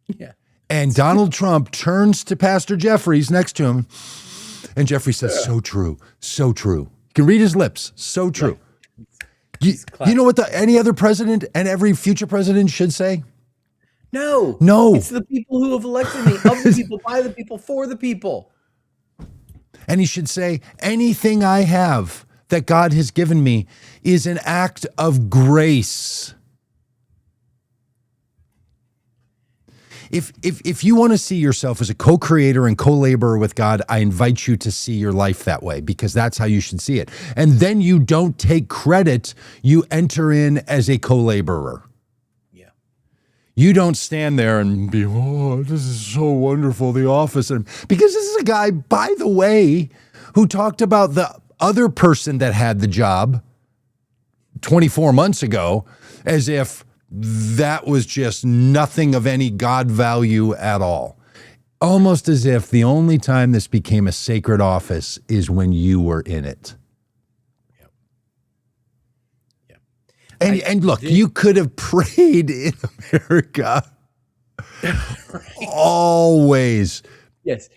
Yeah. And Donald Trump turns to Pastor Jeffries next to him, and Jeffrey says, so true, so true. You can read his lips, so true. You know what any other president and every future president should say? No. It's the people who have elected me, of the people, by the people, for the people. And he should say, anything I have that God has given me is an act of grace. If you want to see yourself as a co-creator and co-laborer with God, I invite you to see your life that way, because that's how you should see it. And then you don't take credit, you enter in as a co-laborer. Yeah. You don't stand there and be, oh, this is so wonderful, the office. And because this is a guy, by the way, who talked about the other person that had the job 24 months ago as if that was just nothing of any God value at all. Almost as if the only time this became a sacred office is when you were in it. Yep. And look, you could have prayed in America always. Yes.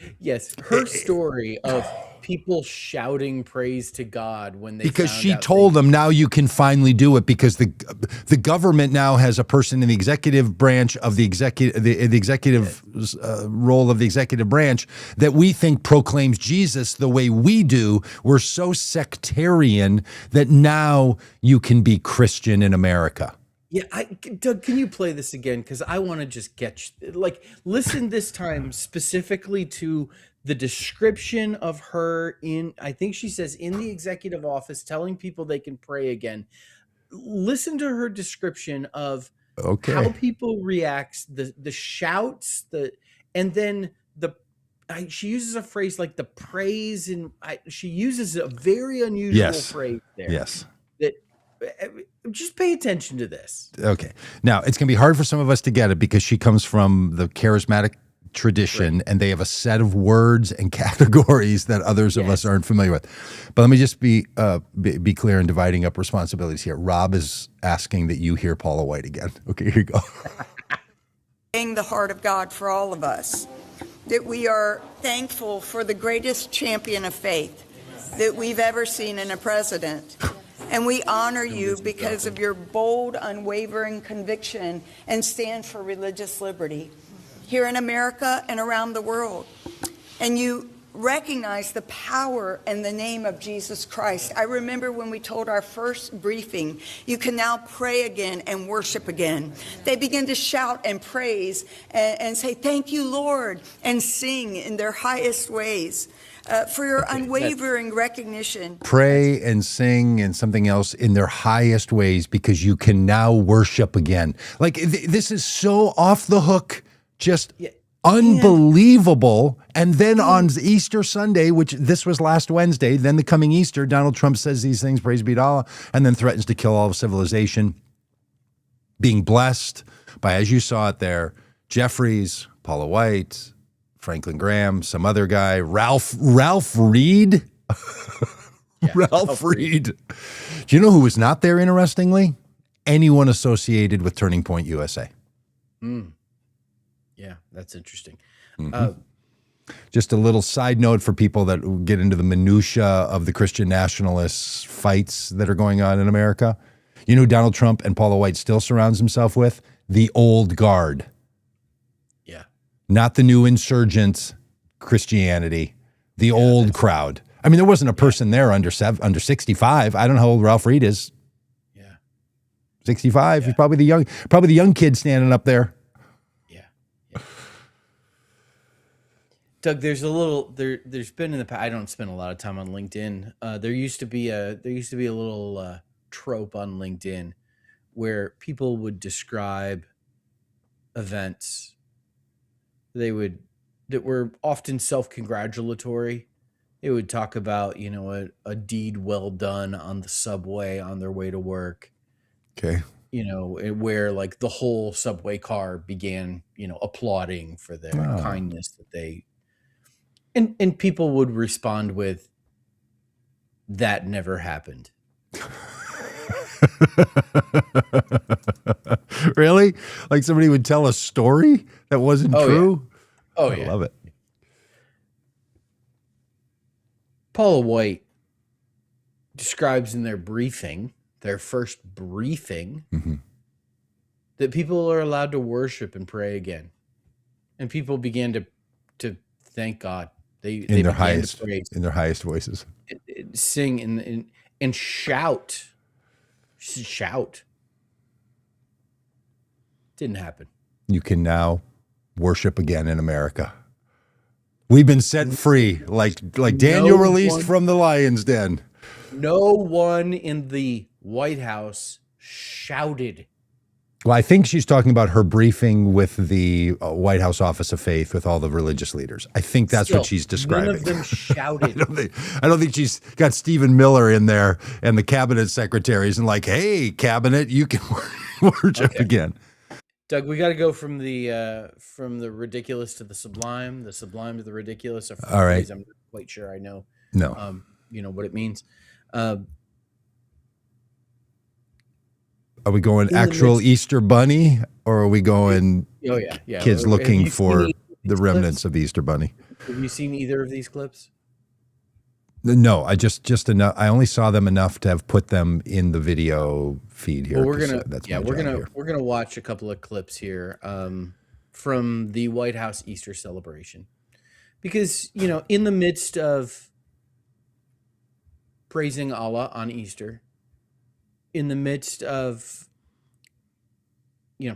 Her story of people shouting praise to God when they because she told them, now you can finally do it, because the government now has a person in the executive branch of the executive role of the executive branch that we think proclaims Jesus the way we do. We're so sectarian that now you can be Christian in America. Yeah, Doug, can you play this again? Because I want to just listen this time specifically to the description of her in, I think she says, in the executive office, telling people they can pray again. Listen to her description of how people react, the shouts, and then she uses a phrase like the praise, and she uses a very unusual phrase there. Yes. Just pay attention to this. Okay. Now, it's going to be hard for some of us to get it because she comes from the charismatic tradition, and they have a set of words and categories that others of us aren't familiar with. But let me just be clear in dividing up responsibilities here. Rob is asking that you hear Paula White again. Okay, here you go. The heart of God for all of us, that we are thankful for the greatest champion of faith that we've ever seen in a president. And we honor you because of your bold, unwavering conviction and stand for religious liberty here in America and around the world. And you recognize the power and the name of Jesus Christ. I remember when we told our first briefing, you can now pray again and worship again. They begin to shout and praise and say, thank you, Lord, and sing in their highest ways. For your unwavering recognition. Pray and sing and something else in their highest ways because you can now worship again. Like this is so off the hook, just unbelievable. And then on Easter Sunday, which this was last Wednesday, then the coming Easter, Donald Trump says these things, praise be to Allah, and then threatens to kill all of civilization, being blessed by, as you saw it there, Jeffries, Paula White, Franklin Graham, some other guy, Ralph Reed. Ralph Reed. Do you know who was not there, interestingly? Anyone associated with Turning Point USA. Yeah, that's interesting. Just a little side note for people that get into the minutia of the Christian nationalists fights that are going on in America. You know who Donald Trump and Paula White still surrounds himself with? The old guard. Not the new insurgent Christianity, the old crowd. I mean, there wasn't a person there under 65. I don't know how old Ralph Reed is. 65. He's probably the young kid standing up there. Doug, there's been in the past, I don't spend a lot of time on LinkedIn. There used to be a little trope on LinkedIn where people would describe events that were often self-congratulatory. They would talk about, a deed well done on the subway on their way to work. Okay. Where like the whole subway car began, applauding for their kindness that they, and people would respond with, that never happened. Really? Like somebody would tell a story that wasn't true? Yeah. I love it. Paula White describes in their first briefing, that people are allowed to worship and pray again. And people began to thank God. They in their highest voices. Sing and shout. Shout. Didn't happen. You can now worship again in America. We've been set free, like Daniel released from the lion's den. No one in the White House shouted. Well, I think she's talking about her briefing with the White House Office of Faith with all the religious leaders. I think that's what she's describing. None of them shouted. I don't think she's got Stephen Miller in there and the cabinet secretaries and like, hey, cabinet, you can worship again. Doug, we got to go from the ridiculous to the sublime to the ridiculous. All right. I'm not quite sure I know. No. What it means. Are we going actual Easter bunny, or are we going kids looking for the remnants of Easter bunny? Have you seen either of these clips? No, I just enough. I only saw them enough to have put them in the video feed here. Well, we're gonna watch a couple of clips here from the White House Easter celebration, because in the midst of praising Allah on Easter, in the midst of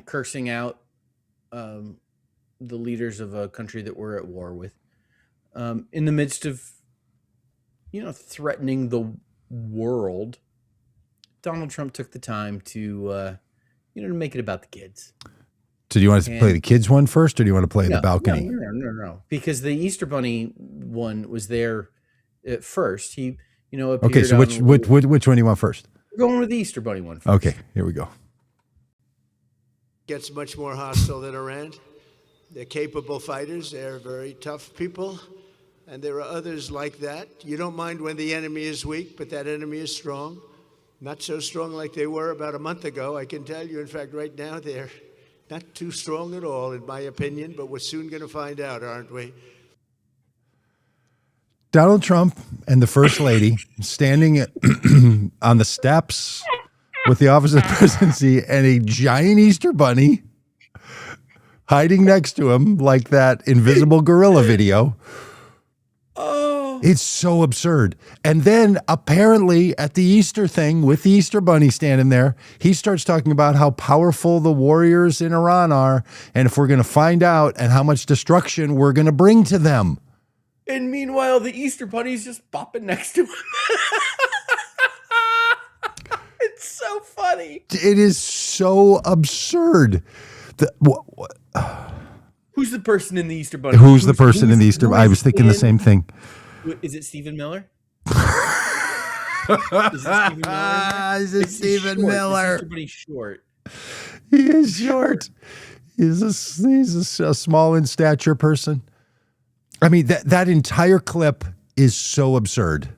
cursing out the leaders of a country that we're at war with, in the midst of threatening the world, Donald Trump took the time to to make it about the kids. So do you want to play the kids one first, or do you want to play the balcony? No, because the Easter Bunny one was there at first. He appeared. Okay, so which one do you want first? We're going with the Easter Bunny one first. Okay, here we go. Gets much more hostile than Iran. They're capable fighters. They're very tough people. And there are others like that. You don't mind when the enemy is weak, but that enemy is strong. Not so strong like they were about a month ago, I can tell you. In fact, right now, they're not too strong at all, in my opinion, but we're soon going to find out, aren't we? Donald Trump and the First Lady standing on the steps with the Office of the Presidency and a giant Easter bunny hiding next to him like that invisible gorilla video. Oh, It's so absurd. And then apparently at the Easter thing with the Easter bunny standing there, he starts talking about how powerful the warriors in Iran are and if we're going to find out and how much destruction we're going to bring to them. and meanwhile, the Easter Bunny's just bopping next to him. It's so funny. It is so absurd. Who's the person in the Easter Bunny? Who's the person in the Easter? I was thinking the same thing. Is it Stephen Miller? Is it Stephen Miller? Is it Stephen Short. Miller? Is Easter Bunny short? He is short. He's a small in stature person. I mean, that entire clip is so absurd.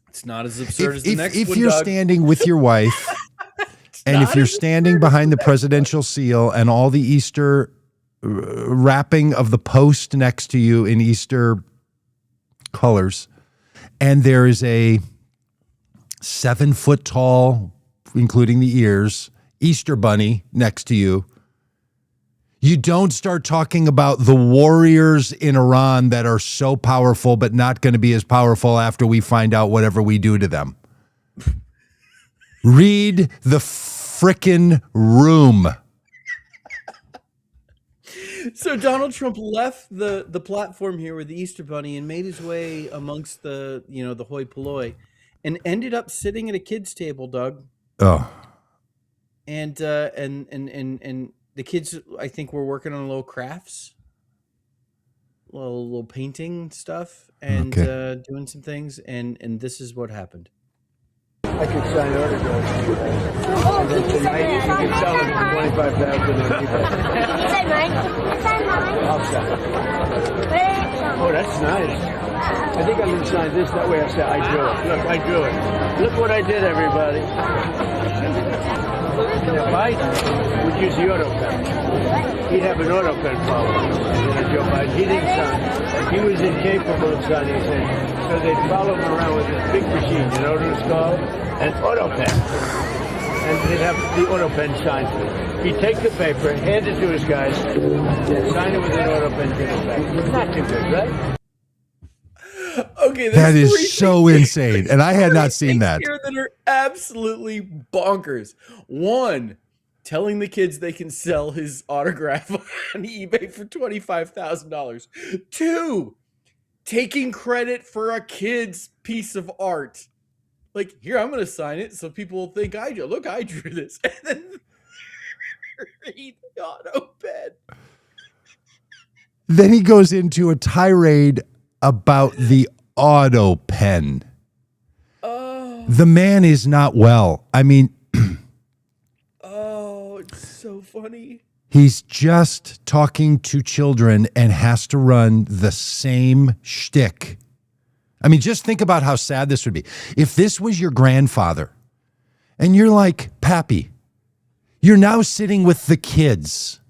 It's not as absurd as the next one, if you're Doug. standing with your wife and if not you're as standing absurd as behind the the presidential seal and all the Easter wrapping of the post next to you in Easter colors, and there is a 7 foot tall, including the ears, Easter bunny next to you, you don't start talking about the warriors in Iran that are so powerful, but not going to be as powerful after we find out whatever we do to them. Read the frickin' room. So Donald Trump left the platform here with the Easter Bunny and made his way amongst the hoi polloi, and ended up sitting at a kids' table, Doug. Oh, And the kids, I think, were working on little crafts, little painting stuff, and Okay. doing some things. And this is what happened. I could sign autographs. And then tonight you can sell them for $25,000 on eBay. Sign mine. Sign mine. I'll sign. Oh, that's nice. I think I'm going to sign this. That way I say, I drew it. Look, I drew it. Look what I did, everybody. Now, Biden would use the auto pen. He'd have an auto pen problem. Joe Biden, he didn't sign. He was incapable of signing. He said, so they'd follow him around with this big machine. You know what it's called? An auto pen. And they'd have the auto pen signed. He'd take the paper, hand it to his guys, sign it with an auto pen, give it back. Not too good, right? Okay, that there's is so insane. And I had not seen that. here that are absolutely bonkers. One, telling the kids they can sell his autograph on eBay for $25,000. Two, taking credit for a kid's piece of art. Like, here, I'm going to sign it so people will think I drew. Look, I drew this. And then read the auto pen. Then he goes into a tirade about the auto pen. Oh, The man is not well. I mean, oh, it's so funny. he's just talking to children and has to run the same shtick. I mean, just think about how sad this would be. If this was your grandfather and you're like, Pappy, you're now sitting with the kids.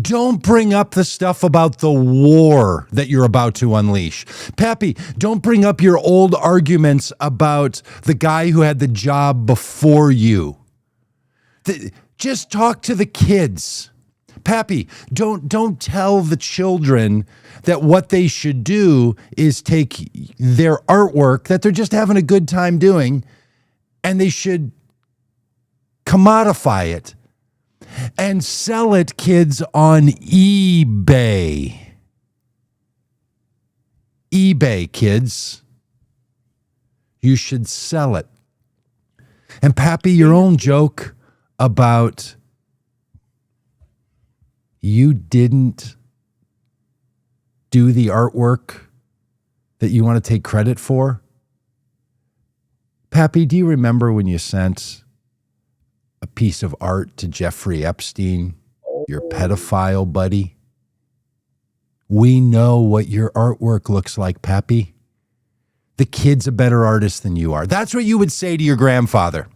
Don't bring up the stuff about the war that you're about to unleash. Pappy, don't bring up your old arguments about the guy who had the job before you. Just talk to the kids. Pappy, don't tell the children that what they should do is take their artwork that they're just having a good time doing and they should commodify it and sell it, kids, on eBay. eBay, kids. You should sell it. And Pappy, your own joke about you didn't do the artwork that you want to take credit for. Pappy, do you remember when you sent a piece of art to Jeffrey Epstein your pedophile buddy. We know what your artwork looks like, Pappy. The kid's a better artist than you are. That's what you would say to your grandfather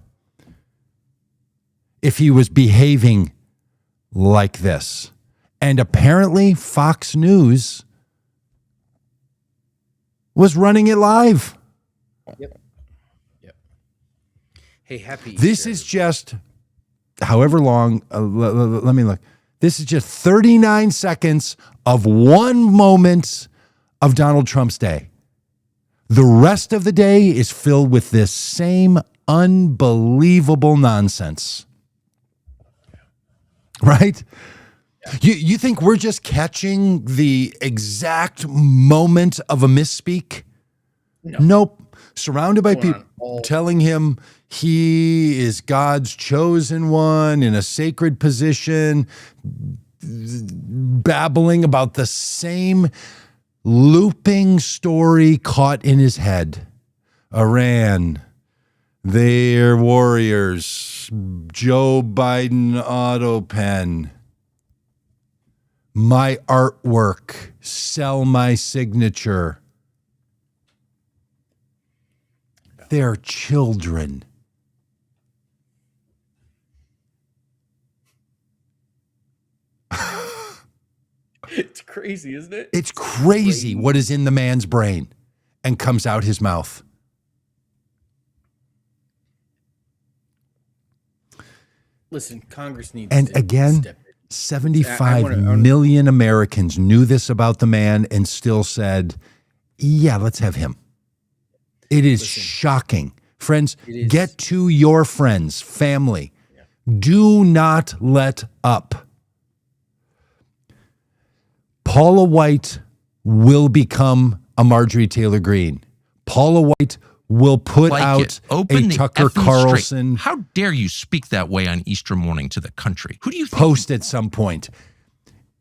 if he was behaving like this. And apparently Fox News was running it live. Yep. Hey, happy This Easter. is just however long, let me look. This is just 39 seconds of one moment of Donald Trump's day. The rest of the day is filled with this same unbelievable nonsense. Right? You think we're just catching the exact moment of a misspeak? No. Nope. Surrounded by Going on people all- telling him he is God's chosen one in a sacred position, babbling about the same looping story caught in his head. Iran, they're warriors. Joe Biden auto pen. My artwork. Sell my signature. They're children. It's crazy, isn't it? It's crazy what is in the man's brain and comes out his mouth. Listen, Congress needs And to again, step in. 75 million Americans knew this about the man and still said, yeah, let's have him. It is shocking. Friends, It is. get to your friends, family. Do not let up. Paula White will become a Marjorie Taylor Greene. Paula White will put Like out it. Open a the Tucker effing Carlson straight. How dare you speak that way on Easter morning to the country? Who do you think? post at some point.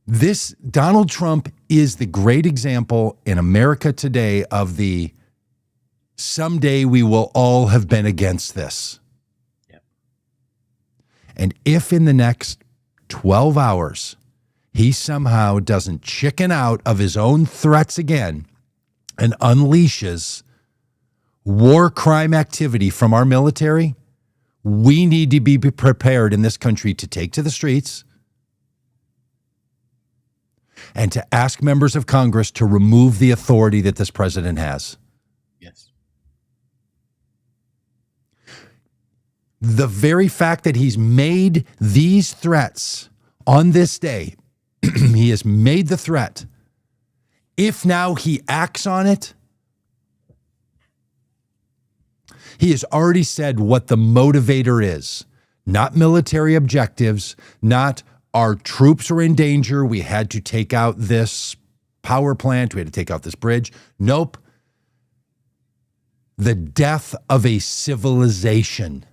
This Donald Trump is the great example in America today of the someday we will all have been against this. Yep. And if in the next 12 hours he somehow doesn't chicken out of his own threats again and unleashes war crime activity from our military, we need to be prepared in this country to take to the streets and to ask members of Congress to remove the authority that this president has. Yes. The very fact that he's made these threats on this day, he has made the threat. If now he acts on it, he has already said what the motivator is. Not military objectives, not our troops are in danger, we had to take out this power plant, we had to take out this bridge. Nope. The death of a civilization.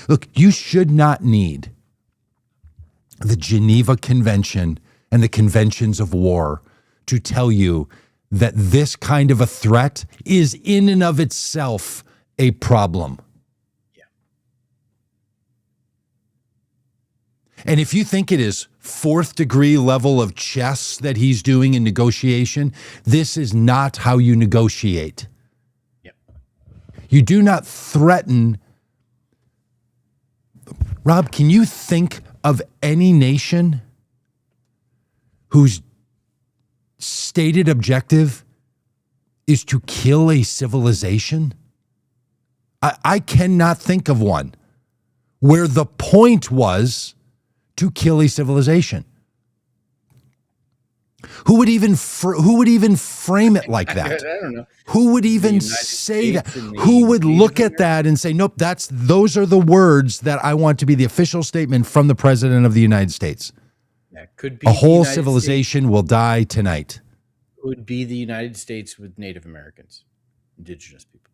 Look, you should not need the Geneva Convention and the conventions of war to tell you that this kind of a threat is in and of itself a problem. Yeah. And if you think it is fourth degree level of chess that he's doing in negotiation, this is not how you negotiate. Yep. You do not threaten. Rob, can you think of any nation whose stated objective is to kill a civilization? I cannot think of one where the point was to kill a civilization. Who would even frame it like that? I don't know. Who would even United say that? States and the Who would Native look at that and say, nope, those are the words that I want to be the official statement from the President of the United States. Yeah, could be A the whole United civilization will die tonight. States, would be the United States with Native Americans, indigenous people.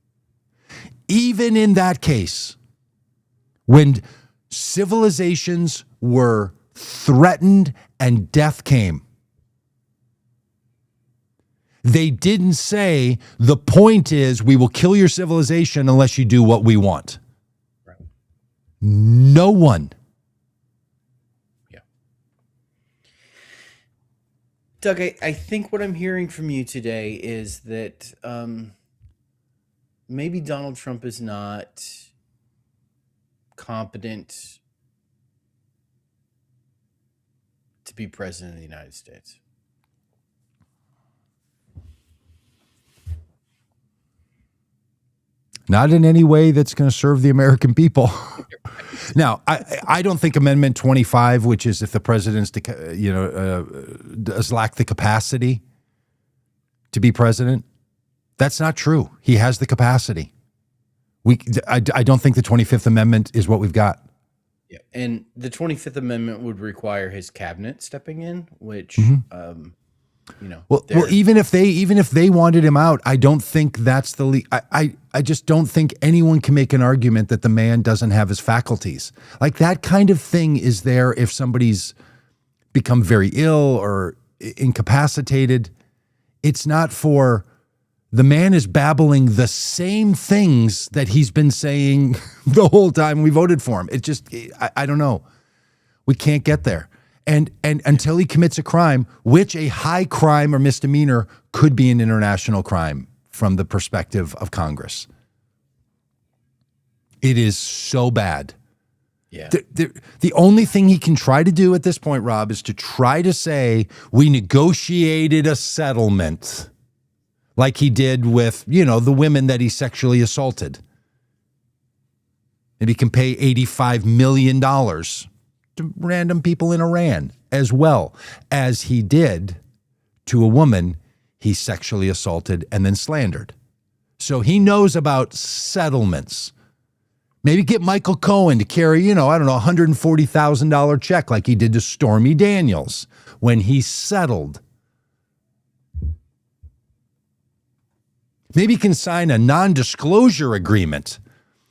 Even in that case, when civilizations were threatened and death came, they didn't say the point is we will kill your civilization unless you do what we want. Right. No one. Yeah. Doug, I think what I'm hearing from you today is that maybe Donald Trump is not competent to be president of the United States. Not in any way that's going to serve the American people. Now, I don't think Amendment 25, which is if the president's, does lack the capacity to be president, that's not true. He has the capacity. I don't think the 25th Amendment is what we've got. Yeah, and the 25th Amendment would require his cabinet stepping in, which, Well, even if they wanted him out, I don't think that's the I just don't think anyone can make an argument that the man doesn't have his faculties. Like that kind of thing is there if somebody's become very ill or incapacitated. It's not for the man is babbling the same things that he's been saying the whole time we voted for him. It just I don't know. We can't get there. And until he commits a crime, which a high crime or misdemeanor could be an international crime from the perspective of Congress. It is so bad. Yeah. The only thing he can try to do at this point, Rob, is to try to say we negotiated a settlement like he did with, the women that he sexually assaulted. And he can pay $85 million to random people in Iran, as well as he did to a woman he sexually assaulted and then slandered. So he knows about settlements. Maybe get Michael Cohen to carry, $140,000 check like he did to Stormy Daniels when he settled. Maybe he can sign a non-disclosure agreement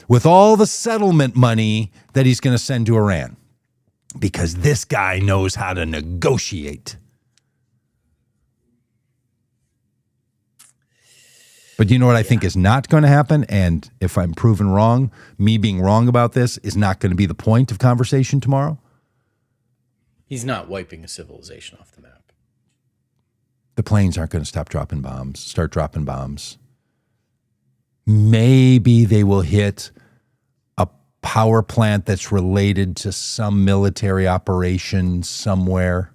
with all the settlement money that he's going to send to Iran. Because this guy knows how to negotiate. But you know what I think is not going to happen? And if I'm proven wrong, me being wrong about this is not going to be the point of conversation tomorrow. He's not wiping a civilization off the map. The planes aren't going to start dropping bombs. Maybe they will hit power plant that's related to some military operation somewhere.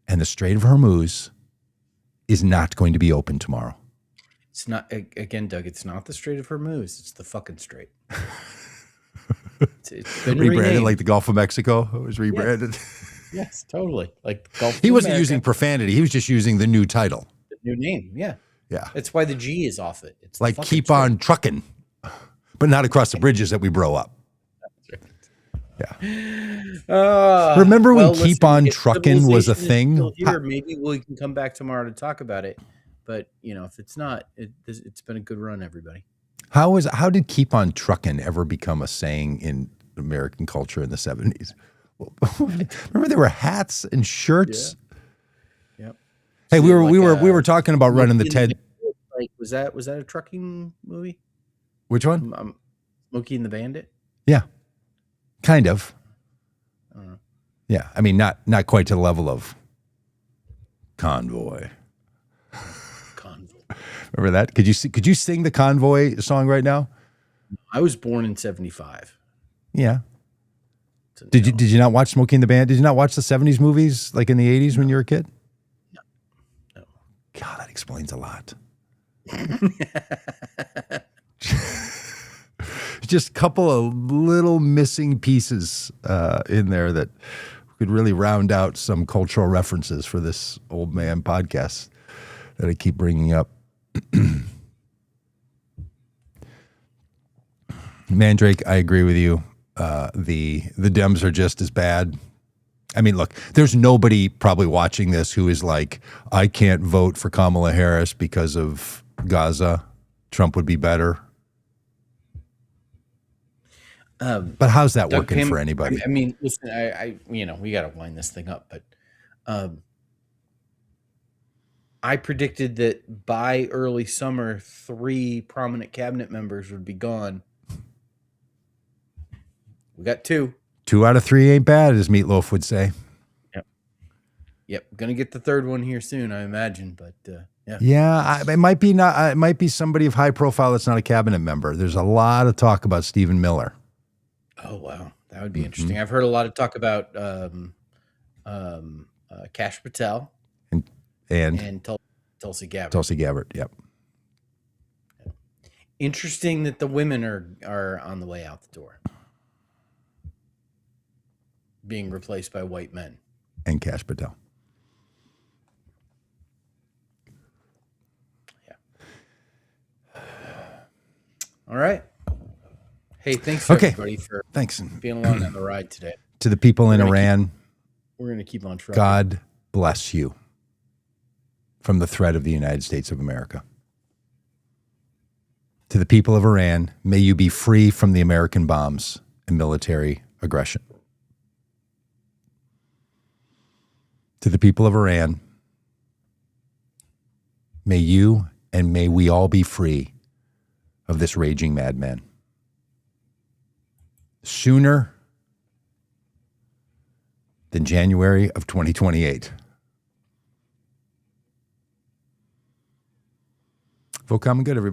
And the Strait of Hormuz is not going to be open tomorrow. It's not, again, Doug, it's not the Strait of Hormuz. It's the fucking strait. It's been rebranded renamed. like the Gulf of Mexico. It was rebranded. Yes, totally. Like the Gulf He of wasn't America. using profanity. He was just using the new title. The new name, yeah. Yeah. That's why the G is off it. It's the Like fucking keep strait. on trucking. But not across the bridges that we blow up. Yeah. Remember when keep on if trucking was a civilization is thing? still here, maybe we can come back tomorrow to talk about it. But if it's not, it's been a good run, everybody. How did keep on trucking ever become a saying in American culture in the 70s? Remember there were hats and shirts. Yeah. Yep. Hey, So we were talking about running the TED. Like was that a trucking movie? Which one? Smokey and the Bandit. Yeah, kind of. I don't know. Yeah, I mean not quite to the level of Convoy. Remember that? Could you sing the Convoy song right now? I was born in 1975. Yeah. So, Did you not watch Smokey and the Bandit? Did you not watch the 70s movies like in the 80s when you were a kid? No. God, that explains a lot. Just a couple of little missing pieces in there that could really round out some cultural references for this old man podcast that I keep bringing up. Mandrake, I agree with you. The Dems are just as bad. I mean, look, there's nobody probably watching this who is like, I can't vote for Kamala Harris because of Gaza. Trump would be better. But how's that Doug, working for anybody? I mean, listen, I we got to wind this thing up, but I predicted that by early summer, 3 prominent cabinet members would be gone. We got 2. 2 out of 3 ain't bad, as Meatloaf would say. Yep. Gonna get the 3rd one here soon, I imagine. But yeah. Yeah, it might be not. It might be somebody of high profile that's not a cabinet member. There's a lot of talk about Stephen Miller. Oh wow, that would be interesting. I've heard a lot of talk about Kash Patel and Tulsi Gabbard. Tulsi Gabbard. Yep. Interesting that the women are on the way out the door, being replaced by white men. And Kash Patel. Yeah. All right. Hey, thanks everybody for being along on the ride today. To the people in Iran, we're going to keep on trucking. God bless you from the threat of the United States of America. To the people of Iran, may you be free from the American bombs and military aggression. To the people of Iran, may you and may we all be free of this raging madman. Sooner than January of 2028. Vote common good, everybody.